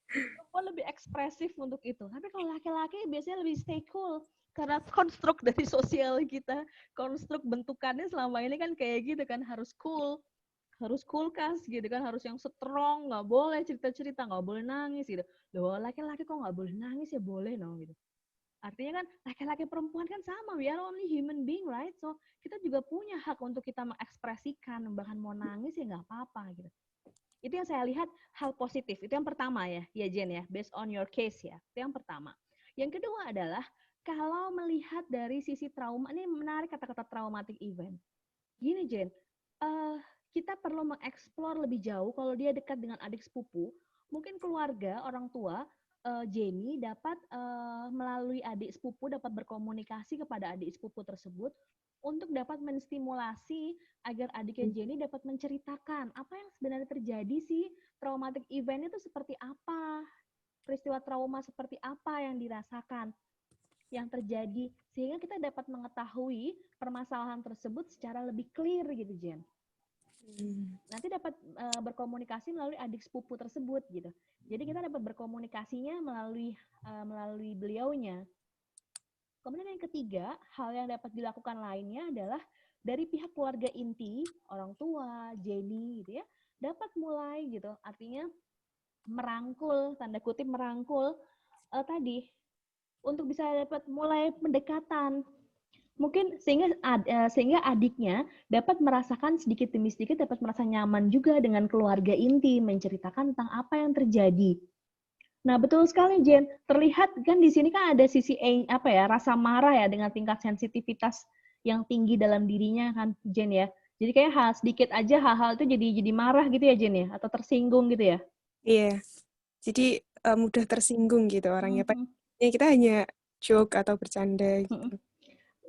Perempuan lebih ekspresif untuk itu. Tapi kalau laki-laki biasanya lebih stay cool. Karena konstruk dari sosial kita, konstruk bentukannya selama ini kan kayak gitu kan, harus cool kas gitu kan, harus yang strong, nggak boleh cerita-cerita, nggak boleh nangis gitu. Loh, laki-laki kok nggak boleh nangis ya boleh no gitu. Artinya kan laki-laki perempuan kan sama, we are only human being, right? So kita juga punya hak untuk kita mengekspresikan, bahkan mau nangis ya nggak apa-apa gitu. Itu yang saya lihat hal positif. Itu yang pertama ya Jen ya, based on your case ya. Itu yang pertama. Yang kedua adalah kalau melihat dari sisi trauma, ini menarik kata-kata traumatic event. Gini Jen, kita perlu mengeksplor lebih jauh kalau dia dekat dengan adik sepupu, mungkin keluarga, orang tua, Jenny dapat melalui adik sepupu dapat berkomunikasi kepada adik sepupu tersebut untuk dapat menstimulasi agar adiknya Jenny dapat menceritakan apa yang sebenarnya terjadi sih, traumatic event itu seperti apa, peristiwa trauma seperti apa yang dirasakan, yang terjadi, sehingga kita dapat mengetahui permasalahan tersebut secara lebih clear gitu Jen. Nanti dapat berkomunikasi melalui adik sepupu tersebut gitu. Jadi kita dapat berkomunikasinya melalui beliaunya. Kemudian yang ketiga, hal yang dapat dilakukan lainnya adalah dari pihak keluarga inti, orang tua, Jenny gitu ya, dapat mulai gitu. Artinya merangkul, tanda kutip merangkul tadi untuk bisa dapat mulai pendekatan. Mungkin sehingga adiknya dapat merasakan sedikit demi sedikit dapat merasa nyaman juga dengan keluarga inti, menceritakan tentang apa yang terjadi. Nah, betul sekali Jen. Terlihat kan di sini kan ada sisi rasa marah ya dengan tingkat sensitivitas yang tinggi dalam dirinya kan Jen ya. Jadi kayak sedikit aja hal-hal itu jadi marah gitu ya Jen ya, atau tersinggung gitu ya. Iya. Jadi mudah tersinggung gitu orangnya. Ya kita hanya joke atau bercanda gitu.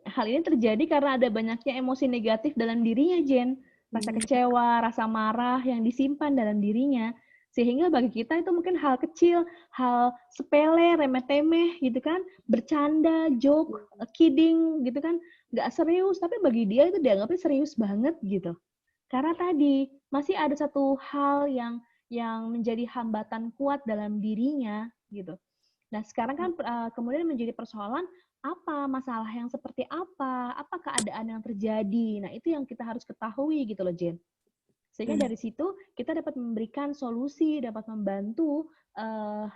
Hal ini terjadi karena ada banyaknya emosi negatif dalam dirinya, Jen. Rasa kecewa, rasa marah yang disimpan dalam dirinya. Sehingga bagi kita itu mungkin hal kecil, hal sepele, remeh-temeh gitu kan. Bercanda, joke, kidding gitu kan. Nggak serius, tapi bagi dia itu dianggapnya serius banget gitu. Karena tadi masih ada satu hal yang menjadi hambatan kuat dalam dirinya gitu. Nah, sekarang kan kemudian menjadi persoalan apa masalah yang seperti apa keadaan yang terjadi. Nah, itu yang kita harus ketahui gitu loh, Jen. Sehingga dari situ kita dapat memberikan solusi, dapat membantu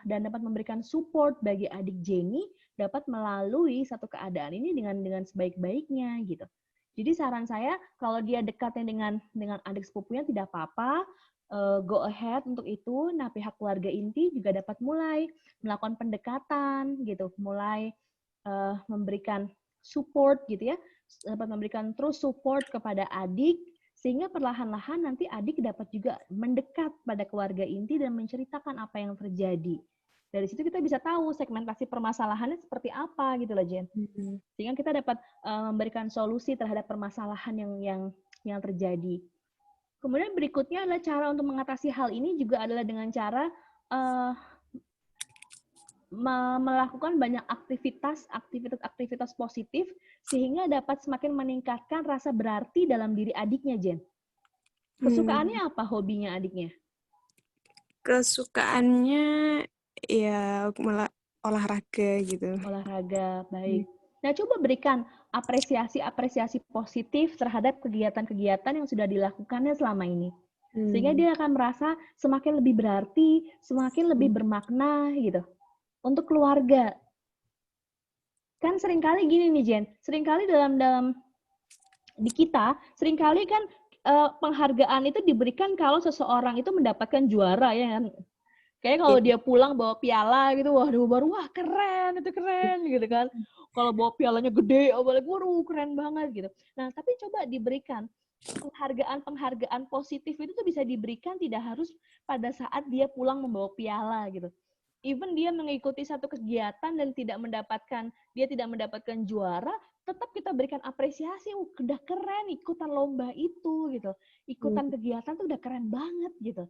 dan dapat memberikan support bagi adik Jenny dapat melalui satu keadaan ini dengan sebaik-baiknya gitu. Jadi saran saya kalau dia dekatnya dengan adik sepupunya tidak apa-apa, go ahead untuk itu. Nah, pihak keluarga inti juga dapat mulai melakukan pendekatan gitu, mulai memberikan support gitu ya, dapat memberikan terus support kepada adik sehingga perlahan-lahan nanti adik dapat juga mendekat pada keluarga inti dan menceritakan apa yang terjadi. Dari situ kita bisa tahu segmentasi permasalahannya seperti apa gitu loh Jen. Sehingga kita dapat memberikan solusi terhadap permasalahan yang terjadi. Kemudian berikutnya adalah cara untuk mengatasi hal ini juga adalah dengan cara melakukan banyak aktivitas positif sehingga dapat semakin meningkatkan rasa berarti dalam diri adiknya, Jen. Kesukaannya apa hobinya adiknya? Kesukaannya ya olahraga gitu. Olahraga, baik. Nah, coba berikan apresiasi positif terhadap kegiatan-kegiatan yang sudah dilakukannya selama ini. Sehingga dia akan merasa semakin lebih berarti, semakin lebih bermakna gitu. Untuk keluarga. Kan seringkali gini nih, Jen. Seringkali dalam di kita, seringkali kan penghargaan itu diberikan kalau seseorang itu mendapatkan juara ya kan. Kayak kalau dia pulang bawa piala gitu, wah keren, itu keren gitu kan. Kalau bawa pialanya gede, apalagi waduh keren banget gitu. Nah, tapi coba diberikan penghargaan positif itu tuh bisa diberikan tidak harus pada saat dia pulang membawa piala gitu. Even dia mengikuti satu kegiatan dan dia tidak mendapatkan juara, tetap kita berikan apresiasi. Udah keren ikutan lomba itu gitu. Ikutan kegiatan tuh udah keren banget gitu.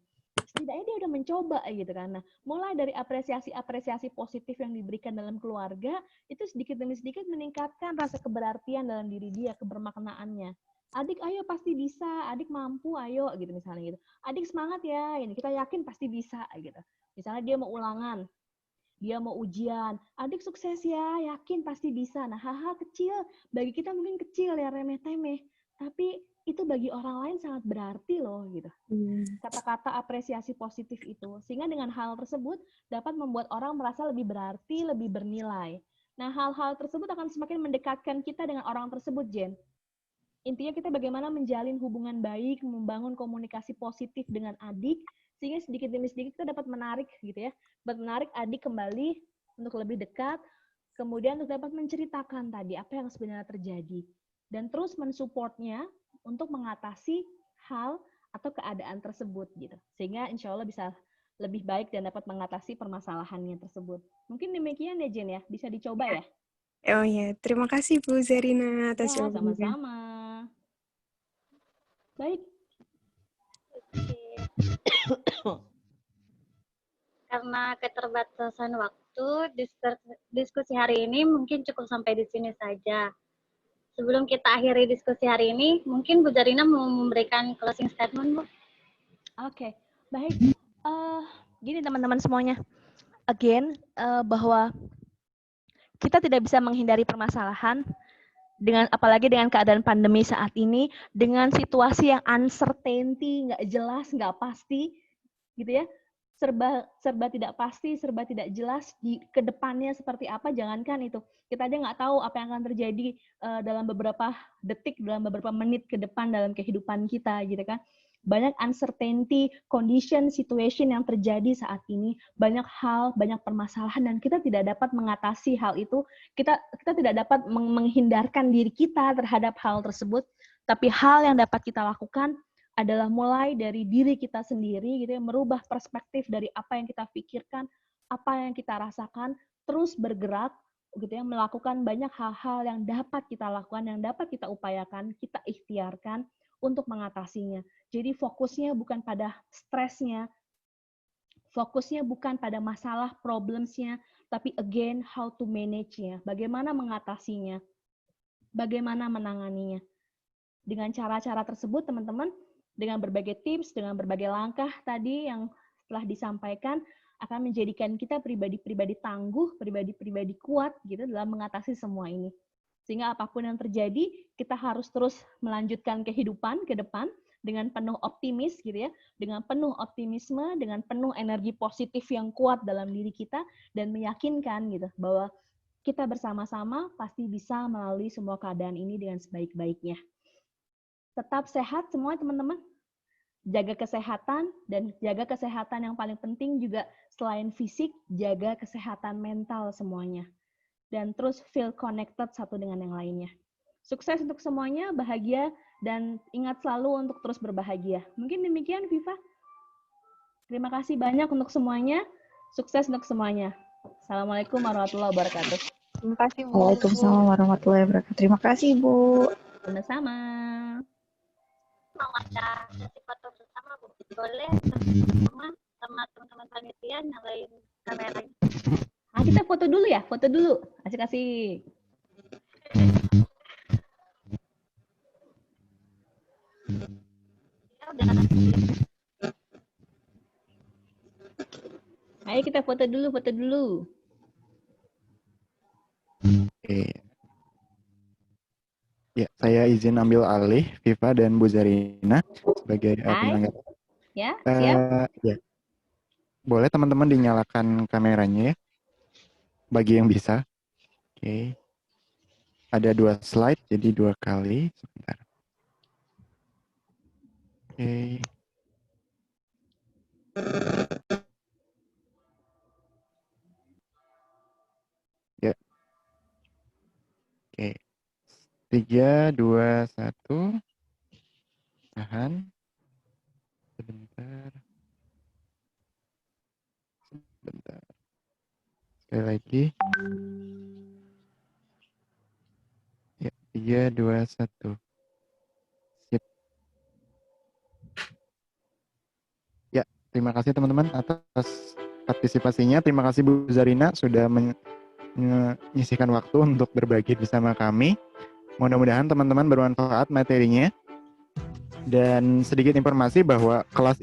Setidaknya dia udah mencoba gitu kan. Nah, mulai dari apresiasi positif yang diberikan dalam keluarga, itu sedikit demi sedikit meningkatkan rasa keberartian dalam diri dia, kebermaknaannya. Adik ayo pasti bisa, adik mampu ayo gitu misalnya gitu. Adik semangat ya, ini kita yakin pasti bisa gitu. Misalnya dia mau ulangan, dia mau ujian, adik sukses ya, yakin pasti bisa. Nah, hal-hal kecil bagi kita mungkin kecil ya, remeh-temeh, tapi itu bagi orang lain sangat berarti loh gitu. Kata-kata apresiasi positif itu, sehingga dengan hal tersebut dapat membuat orang merasa lebih berarti, lebih bernilai. Nah, hal-hal tersebut akan semakin mendekatkan kita dengan orang tersebut, Jen. Intinya kita bagaimana menjalin hubungan baik, membangun komunikasi positif dengan adik, sehingga sedikit demi sedikit kita dapat menarik gitu ya, dapat menarik adik kembali untuk lebih dekat, kemudian untuk dapat menceritakan tadi apa yang sebenarnya terjadi, dan terus mensupportnya untuk mengatasi hal atau keadaan tersebut gitu, sehingga insya Allah bisa lebih baik dan dapat mengatasi permasalahannya tersebut. Mungkin demikian ya Jen ya, bisa dicoba ya. Oh ya, terima kasih Bu Zarina atas Ya, jawabannya. sama-sama. Baik. Karena keterbatasan waktu, diskusi hari ini mungkin cukup sampai di sini saja. Sebelum kita akhiri diskusi hari ini, mungkin Bu Zarina mau memberikan closing statement, Bu? Oke, baik. Gini teman-teman semuanya. Again, bahwa kita tidak bisa menghindari permasalahan, apalagi dengan keadaan pandemi saat ini, dengan situasi yang uncertainty, nggak jelas, nggak pasti, gitu ya, serba tidak pasti, serba tidak jelas di kedepannya seperti apa. Jangankan itu, kita aja nggak tahu apa yang akan terjadi dalam beberapa detik, dalam beberapa menit ke depan dalam kehidupan kita, gitu kan. Banyak uncertainty, condition, situation yang terjadi saat ini, banyak hal, banyak permasalahan, dan kita tidak dapat mengatasi hal itu. Kita tidak dapat menghindarkan diri kita terhadap hal tersebut, tapi hal yang dapat kita lakukan adalah mulai dari diri kita sendiri, gitu ya, merubah perspektif dari apa yang kita pikirkan, apa yang kita rasakan, terus bergerak, gitu ya, melakukan banyak hal-hal yang dapat kita lakukan, yang dapat kita upayakan, kita ikhtiarkan untuk mengatasinya. Jadi fokusnya bukan pada stresnya, fokusnya bukan pada masalah problemsnya, tapi again how to manage-nya, bagaimana mengatasinya, bagaimana menanganinya. Dengan cara-cara tersebut teman-teman, dengan berbagai tips, dengan berbagai langkah tadi yang telah disampaikan, akan menjadikan kita pribadi-pribadi tangguh, pribadi-pribadi kuat gitu dalam mengatasi semua ini. Sehingga apapun yang terjadi, kita harus terus melanjutkan kehidupan ke depan dengan penuh optimis gitu ya, dengan penuh optimisme, dengan penuh energi positif yang kuat dalam diri kita, dan meyakinkan gitu bahwa kita bersama-sama pasti bisa melalui semua keadaan ini dengan sebaik-baiknya. Tetap sehat semua teman-teman. Jaga kesehatan, dan jaga kesehatan yang paling penting juga selain fisik, jaga kesehatan mental semuanya. Dan terus feel connected satu dengan yang lainnya. Sukses untuk semuanya, bahagia, dan ingat selalu untuk terus berbahagia. Mungkin demikian, Viva. Terima kasih banyak untuk semuanya. Sukses untuk semuanya. Assalamualaikum warahmatullahi wabarakatuh. Terima kasih, Bu. Waalaikumsalam warahmatullahi wabarakatuh. Terima kasih, Bu. Sama-sama. Mau ada sesi foto bersama, Bu? Boleh sama teman-teman panitia nyalain kameranya. Kita foto dulu ya, foto dulu. Asik-asik. Ya udah. Ayo kita foto dulu, foto dulu. Oke. Ya, saya izin ambil alih Viva dan Bu Zarina sebagai penyelenggara. Ya, siap. Ya. Boleh teman-teman dinyalakan kameranya ya, bagi yang bisa. Oke. Ada 2 slide, jadi 2 kali. Sebentar. Oke. Ya. Oke. 3, 2, 1. Tahan. Sebentar. Sekali lagi. Ya, 3, 2, 1. Sip. Ya, terima kasih teman-teman atas partisipasinya. Terima kasih Bu Zarina sudah menyisihkan waktu untuk berbagi bersama kami. Mudah-mudahan teman-teman bermanfaat materinya. Dan sedikit informasi bahwa kelas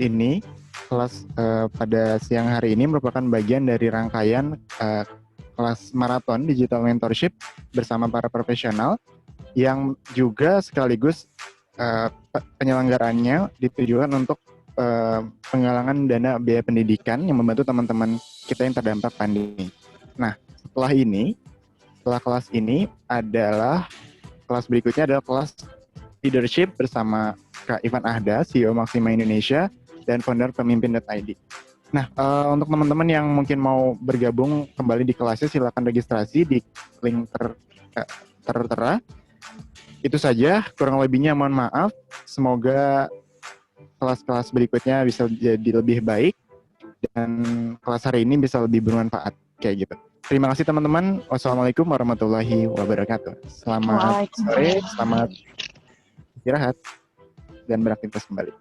pada siang hari ini merupakan bagian dari rangkaian kelas maraton digital mentorship bersama para profesional yang juga sekaligus penyelenggarannya ditujukan untuk penggalangan dana biaya pendidikan yang membantu teman-teman kita yang terdampak pandemi. Nah, setelah kelas ini adalah kelas berikutnya adalah kelas leadership bersama Kak Ivan Ahda, CEO Maxima Indonesia dan founder pemimpin.id. Nah, untuk teman-teman yang mungkin mau bergabung kembali di kelasnya, silakan registrasi di link tertera. Itu saja, kurang lebihnya mohon maaf. Semoga kelas-kelas berikutnya bisa jadi lebih baik dan kelas hari ini bisa lebih bermanfaat kayak gitu. Terima kasih teman-teman. Wassalamualaikum warahmatullahi wabarakatuh. Selamat sore, selamat istirahat dan beraktivitas kembali.